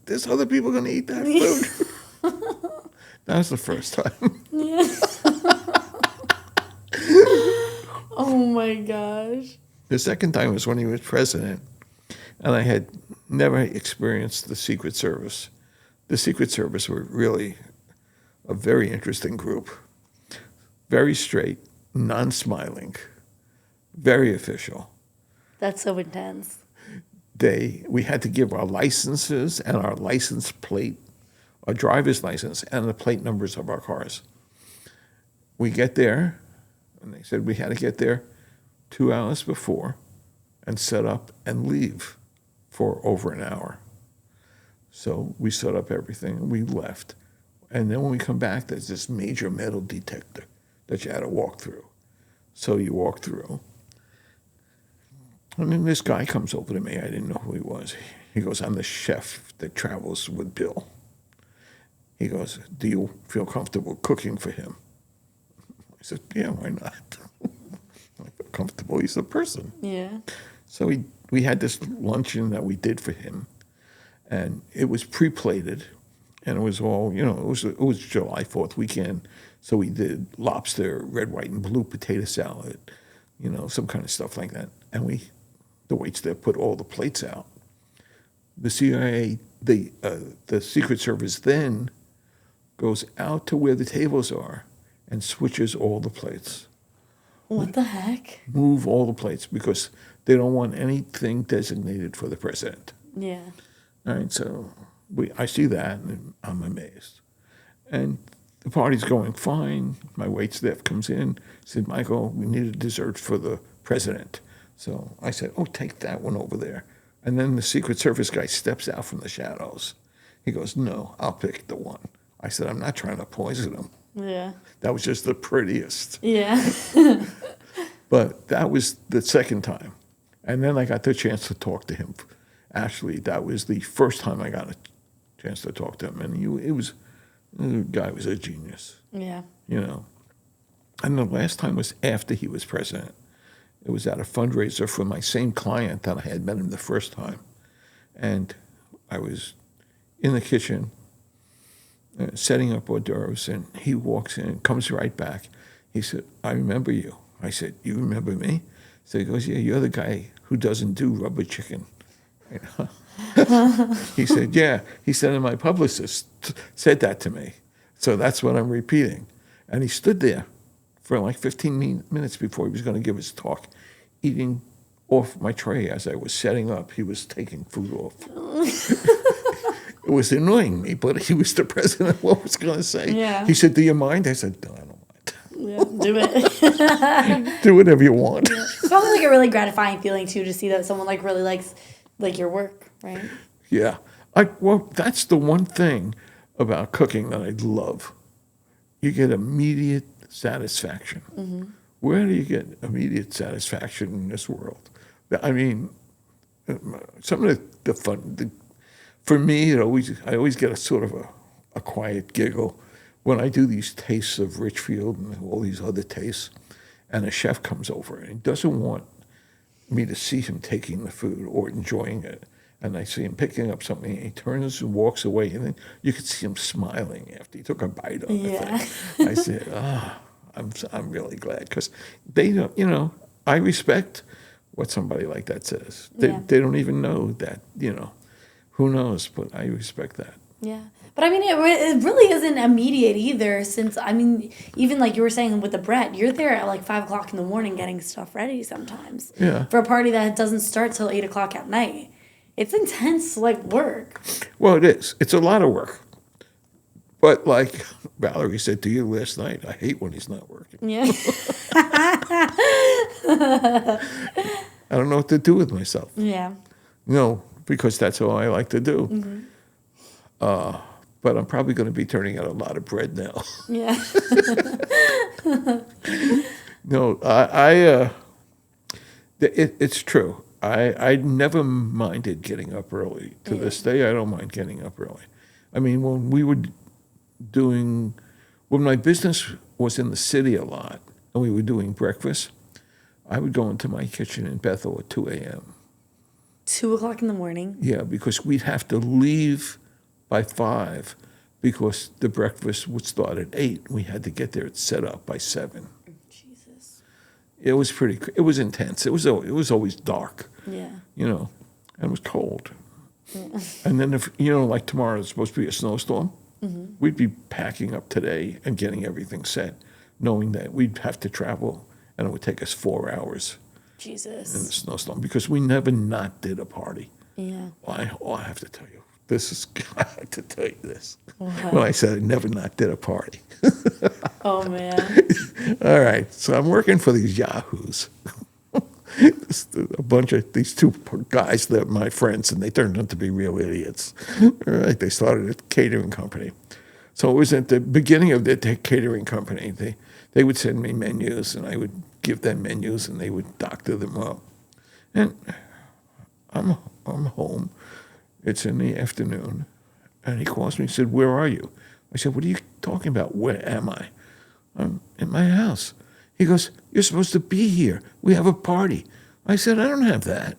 there's other people going to eat that food. That was the first time. Yeah. Oh my gosh. The second time was when he was president, and I had never experienced the Secret Service. The Secret Service were really a very interesting group. Very straight, non-smiling, very official. That's so intense. We had to give our licenses and our license plate, our driver's license, and the plate numbers of our cars. We get there, and they said we had to get there 2 hours before and set up and leave for over an hour. So we set up everything, and we left. And then when we come back, there's this major metal detector that you had to walk through. So you walk through. And then this guy comes over to me. I didn't know who he was. He goes, "I'm the chef that travels with Bill." He goes, "Do you feel comfortable cooking for him?" I said, "Yeah, why not?" I feel comfortable. He's a person. Yeah. So we had this luncheon that we did for him, and it was pre-plated, and it was all, it was July 4th weekend, so we did lobster, red, white, and blue potato salad, some kind of stuff like that. And the waits there put all the plates out. The CIA, the Secret Service then goes out to where the tables are and switches all the plates. What the heck? Move all the plates because they don't want anything designated for the president. Yeah. All right, so I see that and I'm amazed. And the party's going fine. My wait staff comes in, said, "Michael, we need a dessert for the president." So I said, "Oh, take that one over there." And then the Secret Service guy steps out from the shadows. He goes, "No, I'll pick the one." I said, "I'm not trying to poison him." Yeah. That was just the prettiest. Yeah. But that was the second time. And then I got the chance to talk to him. Actually, that was the first time I got a chance to talk to him. And the guy was a genius, Yeah. And the last time was after he was president. It was at a fundraiser for my same client that I had met him the first time. And I was in the kitchen setting up hors d'oeuvres, and he walks in, comes right back. He said, "I remember you." I said, "You remember me?" So he goes, "Yeah, you're the guy who doesn't do rubber chicken." He said, "Yeah." He said, "And my publicist said that to me. So that's what I'm repeating." And he stood there for like 15 minutes before he was going to give his talk, eating off my tray as I was setting up. He was taking food off. It was annoying me, but he was the president. What was going to say? Yeah. He said, "Do you mind?" I said, "No, I don't mind." Yeah. Do it. Do whatever you want. It's probably like a really gratifying feeling too to see that someone like really likes like your work, right? Yeah. Well, that's the one thing about cooking that I love. You get immediate satisfaction. Mm-hmm. Where do you get immediate satisfaction in this world? I mean, some of the fun, for me, I always get a sort of a quiet giggle when I do these tastes of Richfield and all these other tastes, and a chef comes over and he doesn't want me to see him taking the food or enjoying it. And I see him picking up something, and he turns and walks away, and then you could see him smiling after he took a bite of the thing. I said, I'm really glad because they don't, I respect what somebody like that says. They don't even know that, who knows, but I respect that. Yeah. But I mean, it really isn't immediate either, since, I mean, even like you were saying with the bread, you're there at like 5 o'clock in the morning getting stuff ready sometimes. Yeah. For a party that doesn't start till 8 o'clock at night. It's intense, like, work. Well, it is. It's a lot of work. But like Valerie said to you last night, I hate when he's not working. Yeah. I don't know what to do with myself. Yeah. No, because that's all I like to do. Mm-hmm. But I'm probably going to be turning out a lot of bread now. Yeah. No, it's true. I never minded getting up early. To this day, I don't mind getting up early. I mean, when my business was in the city a lot and we were doing breakfast, I would go into my kitchen in Bethel at 2 a.m. 2 o'clock in the morning. Yeah, because we'd have to leave by 5 because the breakfast would start at 8. We had to get there set up by 7. Jesus. It was intense. It was always dark. Yeah. And it was cold. Yeah. And then if like tomorrow is supposed to be a snowstorm, Mm-hmm. we'd be packing up today and getting everything set, knowing that we'd have to travel and it would take us 4 hours in the Jesus. snowstorm because we never not did a party. Yeah. I have to tell you, I have to tell you this. Wow. When I said I never not did a party. Oh, man. All right, so I'm working for these yahoos. A bunch of these 2 guys that are my friends, and they turned out to be real idiots. All right, they started a catering company. So it was at the beginning of their catering company. They would send me menus, and I would give them menus, and they would doctor them up. And I'm home. It's in the afternoon, and he calls me and said, "Where are you?" I said, "What are you talking about? Where am I?" "I'm in my house." He goes, "You're supposed to be here. We have a party." I said, "I don't have that."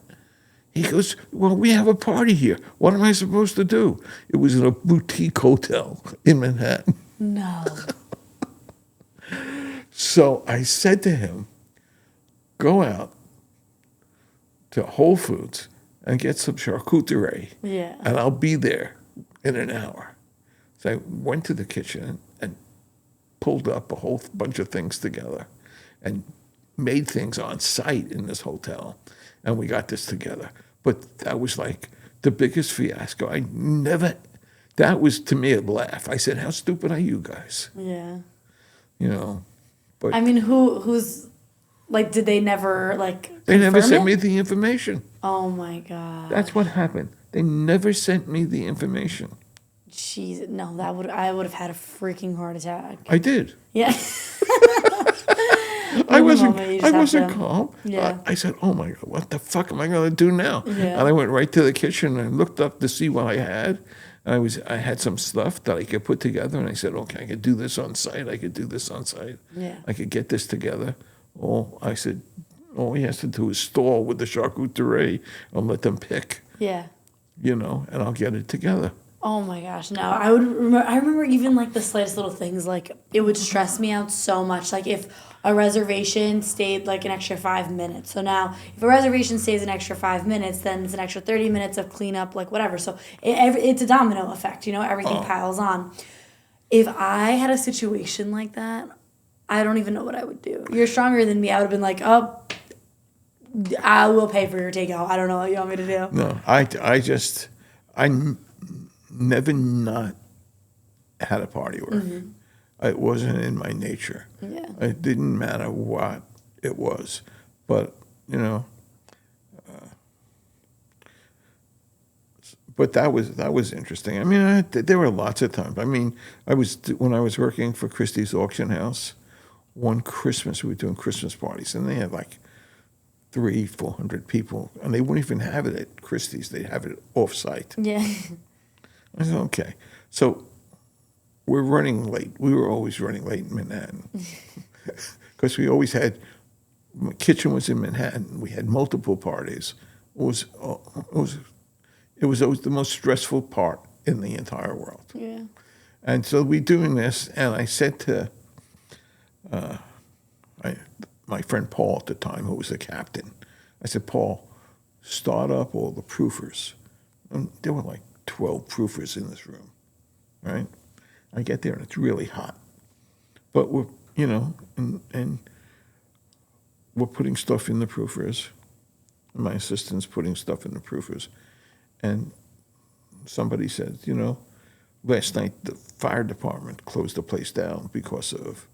He goes, "Well, we have a party here. What am I supposed to do?" It was in a boutique hotel in Manhattan. No. So I said to him, "Go out to Whole Foods and get some charcuterie, Yeah. and I'll be there in an hour." So I went to the kitchen and pulled up a whole bunch of things together and made things on site in this hotel, and we got this together. But that was like the biggest fiasco. That was to me a laugh. I said, "How stupid are you guys?" Yeah. But I mean, who's, like, did they never, like, they never confirm sent it? me the information. Oh, my God. That's what happened. They never sent me the information. Jeez, no, I would have had a freaking heart attack. I did. Yeah. I moment you wasn't just have to- calm. Yeah. I said, "Oh my God, what the fuck am I going to do now?" Yeah. And I went right to the kitchen and looked up to see what I had. And I had some stuff that I could put together, and I said, "Okay, I could do this on site. I could do this on site. Yeah. I could get this together." I said, all he has to do is stall with the charcuterie and let them pick, Yeah. and I'll get it together. Oh my gosh, no. I remember even like the slightest little things, like it would stress me out so much. Like if a reservation stayed like an extra 5 minutes. So now if a reservation stays an extra 5 minutes, then it's an extra 30 minutes of cleanup, like whatever. So it's a domino effect, everything piles on. If I had a situation like that, I don't even know what I would do. You're stronger than me. I would have been like, "Oh, I will pay for your takeout. I don't know what you want me to do." No, never not had a party work. Mm-hmm. It wasn't in my nature. Yeah. It didn't matter what it was, but but that was interesting. I mean, there were lots of times. I mean, when I was working for Christie's Auction House, one Christmas we were doing Christmas parties, and they had like 300-400 people, and they wouldn't even have it at Christie's. They'd have it off-site. Yeah. I said, okay. So we're running late. We were always running late in Manhattan because we always had, my kitchen was in Manhattan. We had multiple parties. It was always the most stressful part in the entire world. Yeah. And so we're doing this, and I said to my friend Paul at the time, who was the captain, I said, Paul, start up all the proofers. And there were like 12 proofers in this room, right? I get there and it's really hot. But we're, and we're putting stuff in the proofers. And my assistant's putting stuff in the proofers. And somebody said, last night the fire department closed the place down because of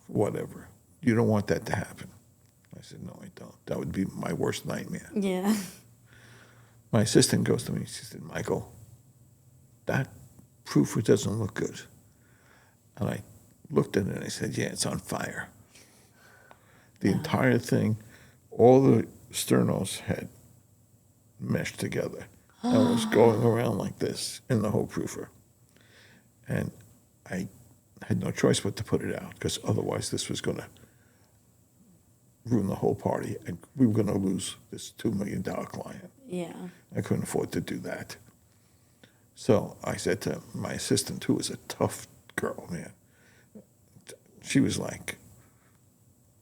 whatever. You don't want that to happen. I said, no, I don't. That would be my worst nightmare. Yeah. My assistant goes to me, she said, Michael, that proofer doesn't look good. And I looked at it and I said, yeah, it's on fire. The entire thing, all the sternos had meshed together. And was going around like this in the whole proofer. And I had no choice but to put it out, because otherwise this was going to ruin the whole party, and we were going to lose this $2 million client. Yeah. I couldn't afford to do that. So I said to my assistant, who was a tough girl, man, she was like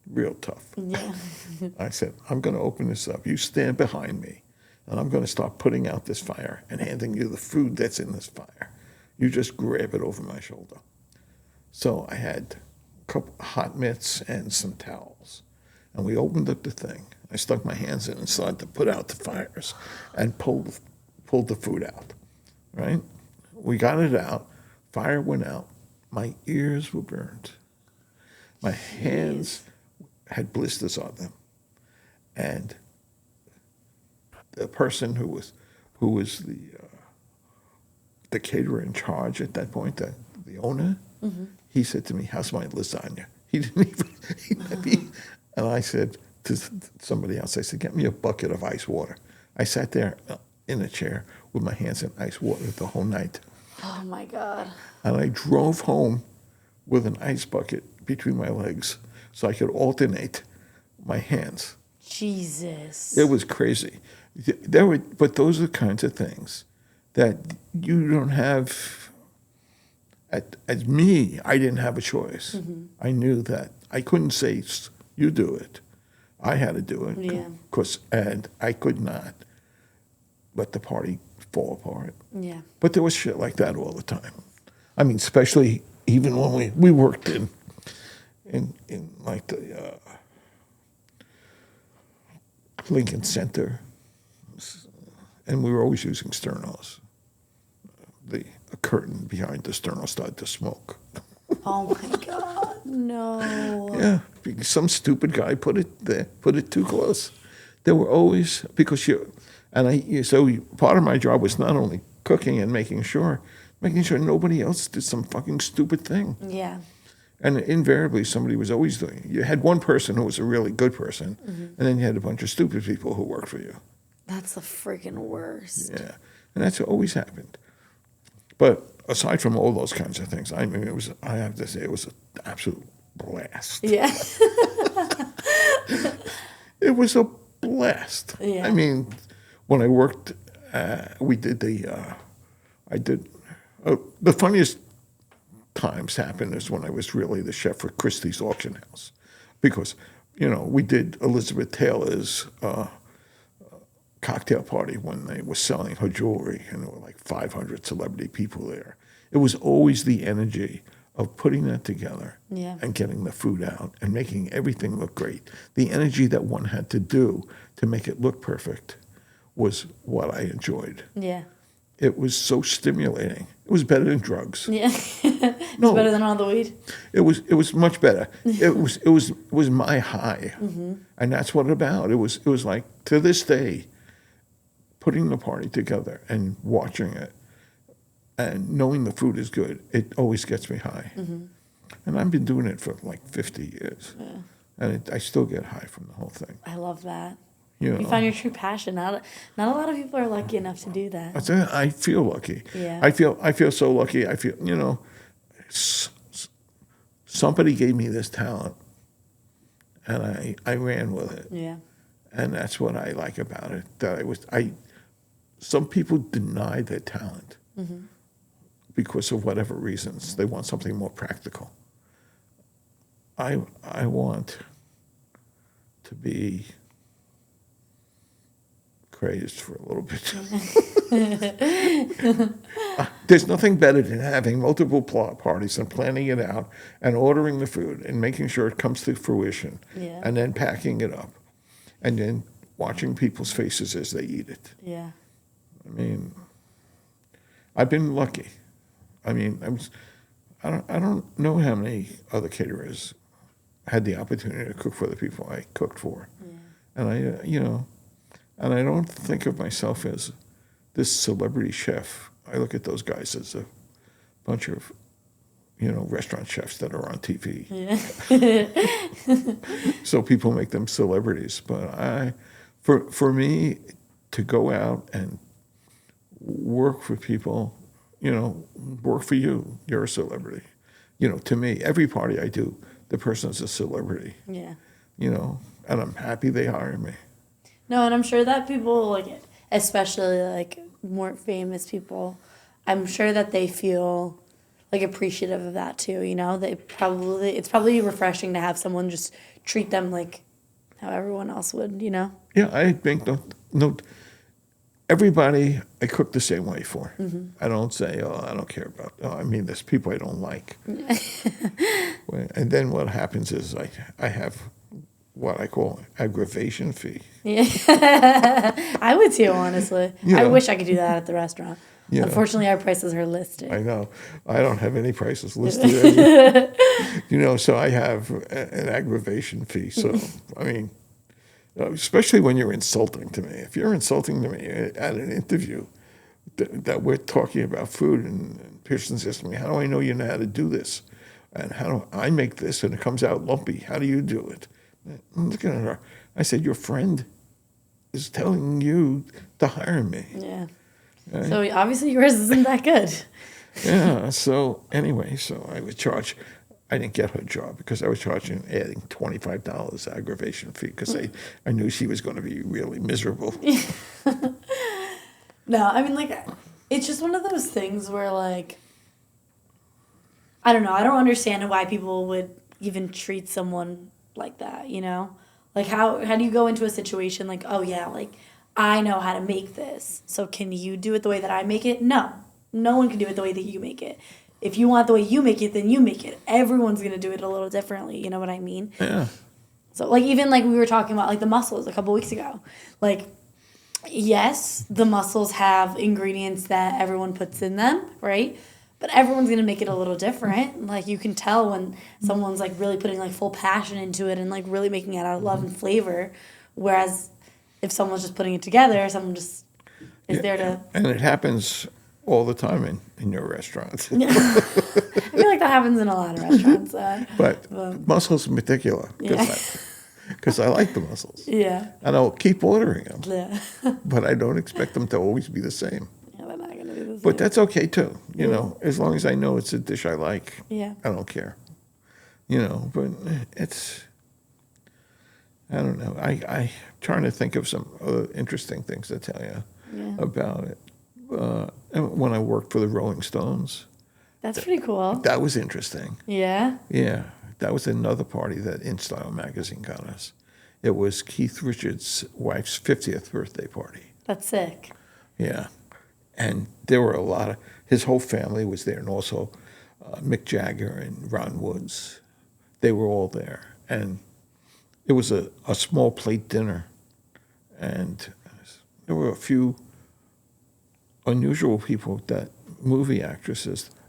real tough. Yeah. I said, I'm going to open this up. You stand behind me, and I'm going to start putting out this fire and handing you the food that's in this fire. You just grab it over my shoulder. So I had a couple hot mitts and some towels. And we opened up the thing. I stuck my hands in and started to put out the fires and pulled the food out, right? We got it out. Fire went out. My ears were burned. My hands had blisters on them. And the person who was the caterer in charge at that point, the owner, he said to me, how's my lasagna? He didn't even, and I said to somebody else, I said, get me a bucket of ice water. I sat there in a chair with my hands in ice water the whole night. Oh my God. And I drove home with an ice bucket between my legs so I could alternate my hands. Jesus. It was crazy. But those are the kinds of things that you don't have. As me, I didn't have a choice. I knew that I couldn't say, you do it. I had to do it. Yeah. And I could not let the party fall apart. Yeah. But there was shit like that all the time. I mean, especially even when we worked in like the Lincoln Center, and we were always using sternos. A curtain behind the sterno started to smoke. Oh my God. No. Yeah, because some stupid guy put it there, put it too close. There were always, because so part of my job was not only cooking and making sure nobody else did some fucking stupid thing. Yeah. And invariably, somebody was always doing it. You had one person who was a really good person, and then you had a bunch of stupid people who worked for you. That's the freaking worst. Yeah, and that's what always happened. But aside from all those kinds of things, I mean, I have to say, it was an absolute blast. Yeah. It was a blast. Yeah. I mean, when I worked, we did the funniest times happened is when I was really the chef for Christie's Auction House. Because, we did Elizabeth Taylor's cocktail party when they were selling her jewelry, and there were like 500 celebrity people there. It was always the energy of putting that together and getting the food out and making everything look great. The energy that one had to do to make it look perfect was what I enjoyed. Yeah. It was so stimulating. It was better than drugs. Yeah. It's better than all the weed. It was much better. It was my high, and that's what it's about. It was like, to this day, putting the party together and watching it and knowing the food is good, it always gets me high. And I've been doing it for like 50 years. Yeah. And I still get high from the whole thing. I love that. You found your true passion. Not a lot of people are lucky enough to do that. I feel lucky. Yeah. I feel so lucky. I feel, somebody gave me this talent, and I ran with it. Yeah. And that's what I like about it. Some people deny their talent because of whatever reasons. They want something more practical. I want to be crazed for a little bit. There's nothing better than having multiple parties and planning it out and ordering the food and making sure it comes to fruition, Yeah. and then packing it up and then watching people's faces as they eat it. Yeah. I mean, I've been lucky. I mean, I don't know how many other caterers had the opportunity to cook for the people I cooked for. Yeah. And and I don't think of myself as this celebrity chef. I look at those guys as a bunch of, restaurant chefs that are on TV. Yeah. So people make them celebrities. But for me to go out and work for people, work for you, you're a celebrity. To me, every party I do, the person's a celebrity. Yeah. And I'm happy they hire me. No, and I'm sure that people, like, especially, like, more famous people, I'm sure that they feel, like, appreciative of that, too, it's probably refreshing to have someone just treat them like how everyone else would, Yeah, I think no, everybody I cook the same way for. Mm-hmm. I don't say, I don't care about, there's people I don't like. And then what happens is I have what I call aggravation fee. Yeah. I would too, honestly. I wish I could do that at the restaurant. Yeah. Unfortunately, our prices are listed. I know. I don't have any prices listed. So I have an aggravation fee. So, especially when you're insulting to me. If you're insulting to me at an interview that we're talking about food and person's asking me, how do I know you know how to do this? And how do I make this and it comes out lumpy? How do you do it? I'm looking at her. I said, your friend is telling you to hire me. Yeah. Right? So obviously yours isn't that good. Yeah. So anyway, I would charge. I didn't get her job because I was adding $25 aggravation fee because I knew she was going to be really miserable. No, it's just one of those things where, like, I don't know. I don't understand why people would even treat someone like that, Like, how do you go into a situation like, oh, yeah, like, I know how to make this, so can you do it the way that I make it? No. No one can do it the way that you make it. If you want it the way you make it, then you make it. Everyone's going to do it a little differently, you know what I mean? Yeah. So, like, even, like, we were talking about, like, the mussels a couple weeks ago. Like, yes, the mussels have ingredients that everyone puts in them, right? But everyone's going to make it a little different. Like, you can tell when someone's, like, really putting, like, full passion into it and, like, really making it out of love and flavor. Whereas if someone's just putting it together, someone just is there to... And it happens all the time in your restaurants. I feel like that happens in a lot of restaurants. But mussels in particular, because I like the mussels. Yeah. And I'll keep ordering them. Yeah. But I don't expect them to always be the same. Yeah, they're not going to be the same. But that's okay, too. As long as I know it's a dish I like, Yeah. I don't care. But it's... I don't know. I'm trying to think of some other interesting things to tell you about it. When I worked for the Rolling Stones. That's pretty cool. That was interesting. Yeah? Yeah. That was another party that InStyle magazine got us. It was Keith Richards' wife's 50th birthday party. That's sick. Yeah. And there were his whole family was there, and also Mick Jagger and Ron Woods. They were all there. And it was a small plate dinner. And there were a few unusual people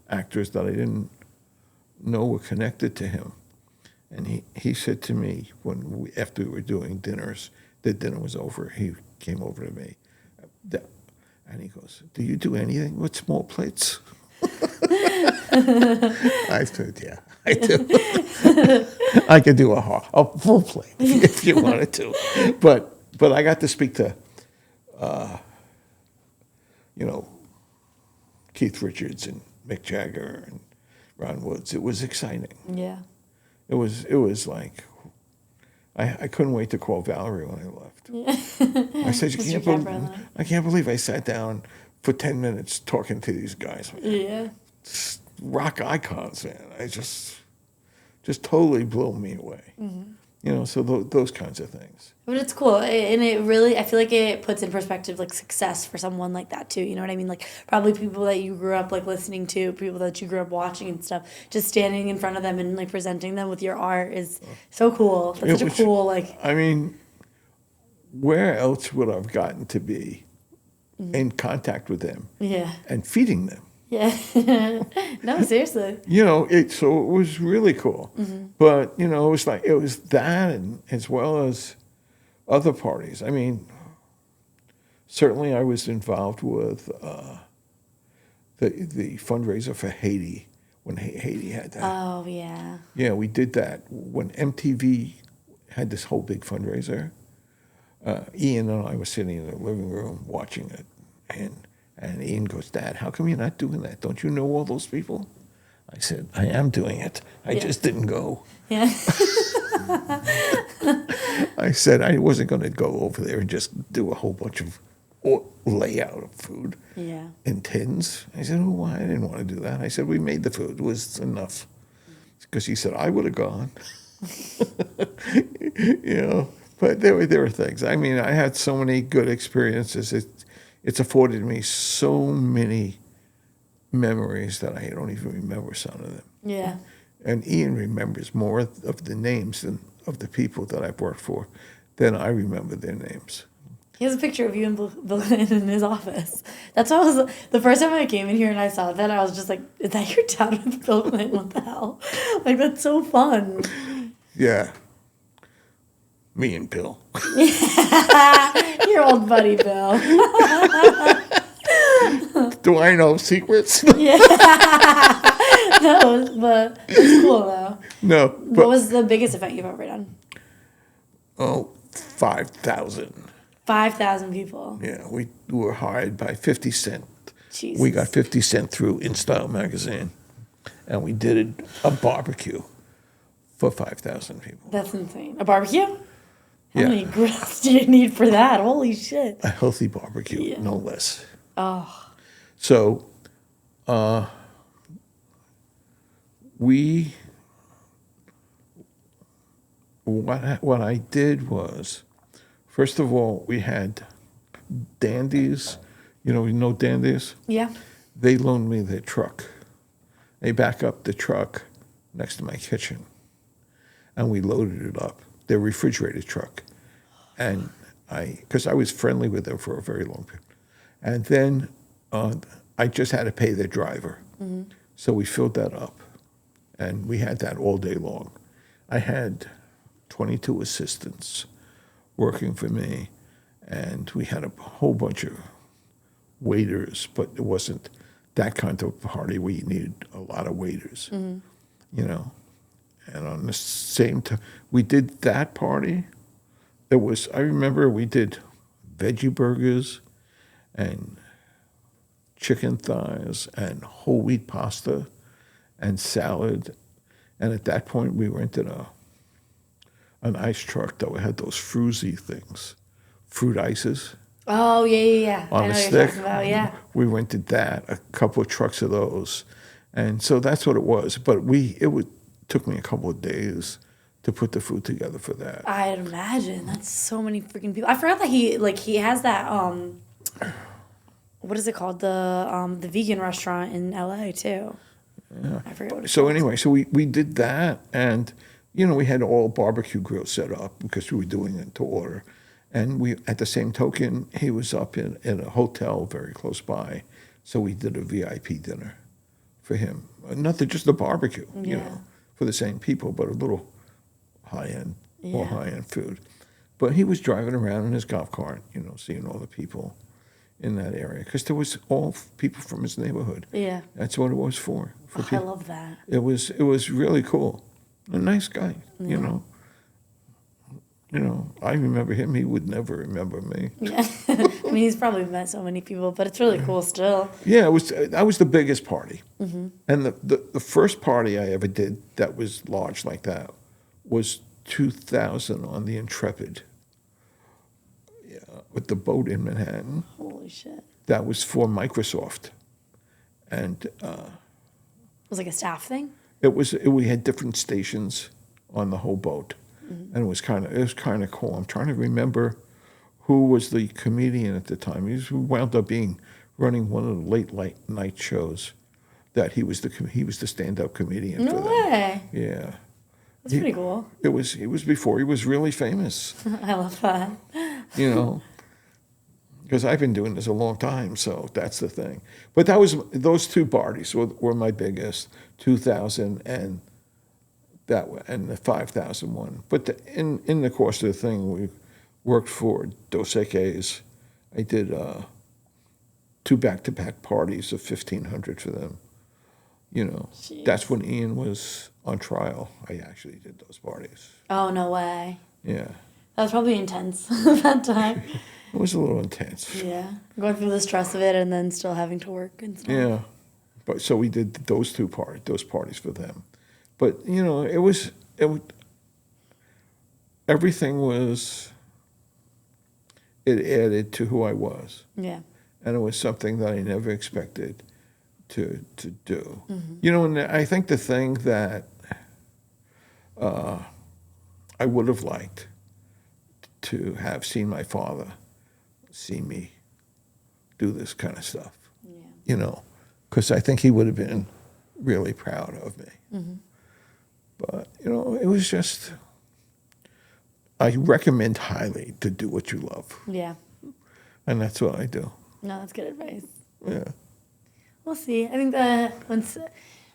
actors that I didn't know were connected to him. And he said to me after we were doing dinners, the dinner was over, he came over to me and he goes, do you do anything with small plates? I said, yeah, I do. I could do a full plate if you wanted to. But I got to speak to, Keith Richards and Mick Jagger and Ron Woods. It was exciting. Yeah. It was like, I couldn't wait to call Valerie when I left. I said, I can't believe I sat down for 10 minutes talking to these guys. Yeah. Rock icons, man. I just just totally blew me away. You know, so those kinds of things. But it's cool, and it really, I feel like it puts in perspective, like, success for someone like that, too, you know what I mean? Like, probably people that you grew up, like, listening to, people that you grew up watching and stuff, just standing in front of them and, like, presenting them with your art is so cool. That's such a cool, like... I mean, where else would I have gotten to be in contact with them and feeding them? Yeah. No, seriously. You know, so it was really cool. But, you know, it was that, and as well as other parties. I mean, certainly I was involved with the fundraiser for Haiti when Haiti had that. Oh, yeah. Yeah, we did that when MTV had this whole big fundraiser. Ian and I were sitting in the living room watching it, and Ian goes, "Dad, how come you're not doing that? Don't you know all those people?" I said, "I am doing it. I just didn't go." Yeah. I said I wasn't going to go over there and just do a whole bunch of layout of food in tins. I said, "Oh, I didn't want to do that." I said, "We made the food. It was enough." Because he said, "I would have gone." You know, but there were things. I mean, I had so many good experiences. It's afforded me so many memories that I don't even remember some of them. Yeah. And Ian remembers more of the names of the people that I've worked for than I remember their names. He has a picture of you and Bill Clinton in his office. That's why the first time I came in here and I saw that, I was just like, "Is that your dad with Bill Clinton? What the hell?" Like, that's so fun. Yeah. Me and Bill. Your old buddy, Bill. Do I know secrets? Yeah. No, but it's cool, though. No. What was the biggest event you've ever done? Oh, 5,000. 5,000 people. Yeah, we were hired by 50 Cent. Jesus. We got 50 Cent through In Style magazine, and we did a barbecue for 5,000 people. That's insane. A barbecue? How Yeah. many grills do you need for that? Holy shit. A healthy barbecue, no less. Oh. So, what I did was, first of all, we had dandies. You know dandies? Yeah. They loaned me their truck. They back up the truck next to my kitchen, and we loaded it up. Their refrigerated truck, and because I was friendly with them for a very long period, and then I just had to pay their driver, so we filled that up, and we had that all day long. I had 22 assistants working for me, and we had a whole bunch of waiters, but it wasn't that kind of party where you needed a lot of waiters, you know. And on the same time, we did that party. I remember we did veggie burgers and chicken thighs and whole wheat pasta and salad. And at that point, we rented an ice truck that had those fruity things, fruit ices. Oh, yeah. On I know a what stick. you're talking about, yeah. We rented that, a couple of trucks of those. And so that's what it was. But took me a couple of days to put the food together for that. I'd imagine. That's so many freaking people. I forgot that he has that, what is it called? The vegan restaurant in LA, too. Yeah. I forget what it's So called. anyway, so we did that, and, you know, we had all barbecue grills set up because we were doing it to order. And at the same token, he was up in a hotel very close by, so we did a VIP dinner for him. Nothing, just a barbecue, you know, for the same people, but a little high-end, more high-end food. But he was driving around in his golf cart, you know, seeing all the people in that area, because there was all people from his neighborhood. Yeah. That's what it was for I people. love that. It was really cool. A nice guy, you know. You know, I remember him. He would never remember me. Yeah. I mean, he's probably met so many people, but it's really cool still. Yeah, that was the biggest party. And the first party I ever did that was large like that was 2000 on the Intrepid, with the boat in Manhattan. Holy shit. That was for Microsoft. And It was like a staff thing? We had different stations on the whole boat, and it was kind of cool. I'm trying to remember who was the comedian at the time. He wound up being running one of the late night shows. That he was the stand-up comedian No for them. way. Yeah. That's pretty cool. It was before he was really famous. I love that. You know, because I've been doing this a long time, so that's the thing. But those two parties were my biggest, 2000 and the 5001. But in the course of the thing, we worked for Dos Equis. I did 2 back-to-back parties of 1,500 for them. You know, Jeez. That's when Ian was on trial. I actually did those parties. Oh, no way. Yeah. That was probably intense that time. It was a little intense. Yeah. Going through the stress of it and then still having to work and stuff. Yeah. But so we did those parties for them. But, you know, everything it added to who I was. Yeah. And it was something that I never expected to do. You know, and I think the thing that I would have liked to have seen my father see me do this kind of stuff, you know, because I think he would have been really proud of me. But, you know, it was just, I recommend highly to do what you love. Yeah. And that's what I do. No, that's good advice. Yeah. We'll see. I think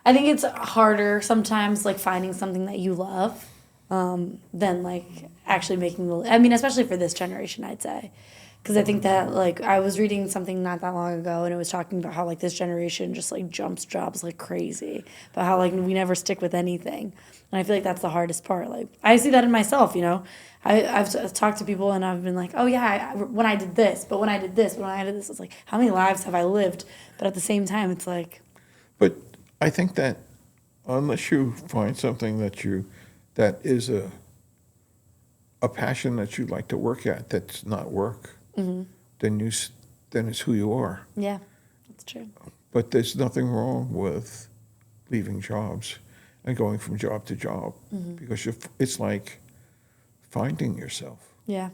it's harder sometimes, like finding something that you love, than like actually making I mean, especially for this generation, I'd say, because I think that like I was reading something not that long ago, and it was talking about how like this generation just like jumps jobs like crazy, but how like we never stick with anything, and I feel like that's the hardest part. Like I see that in myself, you know. I've talked to people and I've been like, oh yeah, when I did this, but when I did this, it's like, how many lives have I lived? But at the same time, it's like. But I think that unless you find something that is a passion that you like to work at, that's not work, then it's who you are. Yeah, that's true. But there's nothing wrong with leaving jobs and going from job to job because it's like finding yourself. Yeah,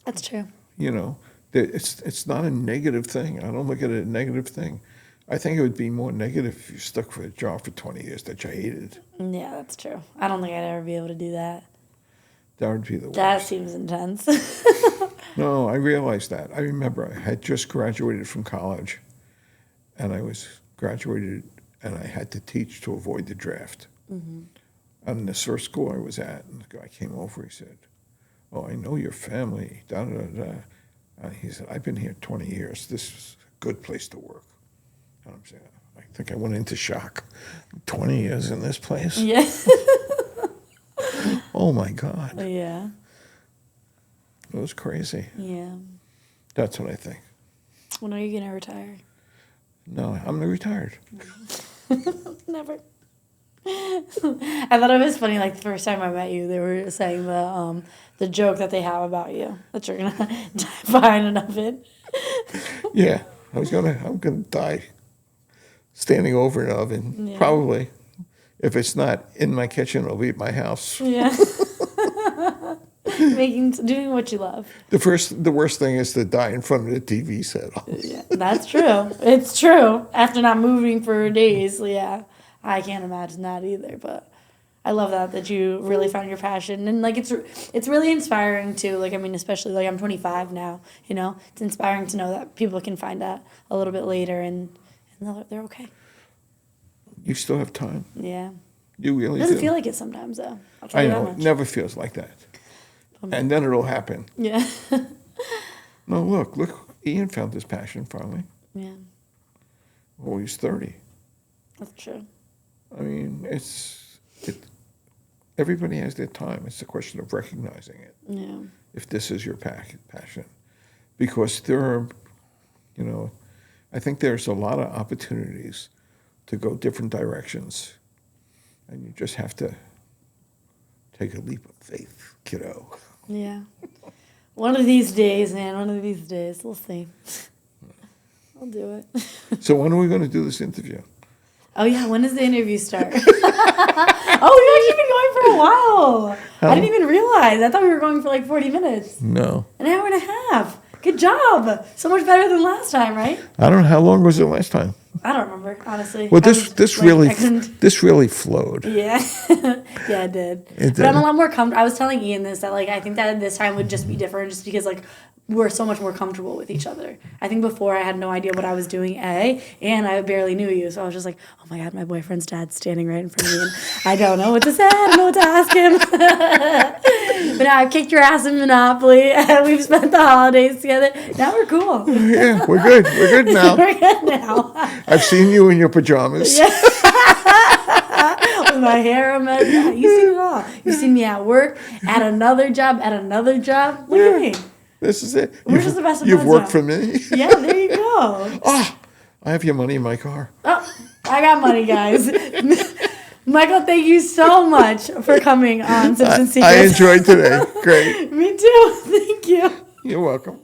that's true. You know, it's not a negative thing. I don't look at it as a negative thing. I think it would be more negative if you stuck for a job for 20 years that you hated. Yeah, that's true. I don't think I'd ever be able to do that. That would be the worst. That seems intense. No, I realized that. I remember I had just graduated from college, and I had to teach to avoid the draft. And this first school I was at, and the guy came over, he said, oh, I know your family, da-da-da-da. He said, I've been here 20 years. This is a good place to work. And I'm saying, I think I went into shock. 20 years in this place? Yeah. Oh, my God. Yeah. It was crazy. Yeah. That's what I think. When are you going to retire? No, I'm retired. Never. I thought it was funny, like, the first time I met you, they were saying the joke that they have about you, that you're going to die behind an oven. Yeah, I'm gonna die standing over an oven. Yeah. Probably. If it's not in my kitchen, it'll be at my house. Yeah. Doing what you love. The worst thing is to die in front of the TV set. Yeah, that's true. It's true. After not moving for days, yeah. I can't imagine that either, but I love that you really found your passion, and like it's really inspiring too. Like I mean, especially like I'm 25 now. You know, it's inspiring to know that people can find that a little bit later, and they're okay. You still have time. Yeah. You really It doesn't do. feel like it sometimes though. I'll tell I you know. that It much. never feels like that. And then it'll happen. Yeah. No, look, Ian found his passion finally. Yeah. Oh, he's 30. That's true. I mean, everybody has their time. It's a question of recognizing it. Yeah. If this is your passion. Because there are, you know, I think there's a lot of opportunities to go different directions. And you just have to take a leap of faith, kiddo. Yeah. One of these days, man. One of these days. We'll see. I'll do it. So when are we going to do this interview? Oh, yeah. When does the interview start? Oh, we've actually been going for a while. I didn't even realize. I thought we were going for like 40 minutes. No. An hour and a half. Good job. So much better than last time, right? I don't know. How long was it last time? I don't remember, honestly. Well, this really flowed. Yeah. Yeah, it did. It did. But I'm a lot more comfortable. I was telling Ian this, that like I think that this time would just be different just because like we're so much more comfortable with each other. I think before I had no idea what I was doing, and I barely knew you. So I was just like, oh my God, my boyfriend's dad's standing right in front of me and I don't know what to say. I don't know what to ask him. But now I've kicked your ass in Monopoly and we've spent the holidays together. Now we're cool. Yeah, we're good. We're good now. We're good now. I've seen you in your pajamas. Yeah. With my hair, yeah, you've seen it all. You've seen me at work, at another job. Look at me. This is it. We're just the best of You've buds worked now. for me. Yeah, there you go. Oh, I have your money in my car. Oh, I got money, guys. Michael, thank you so much for coming on Simpson Secrets. I enjoyed today. Great. Me too. Thank you. You're welcome.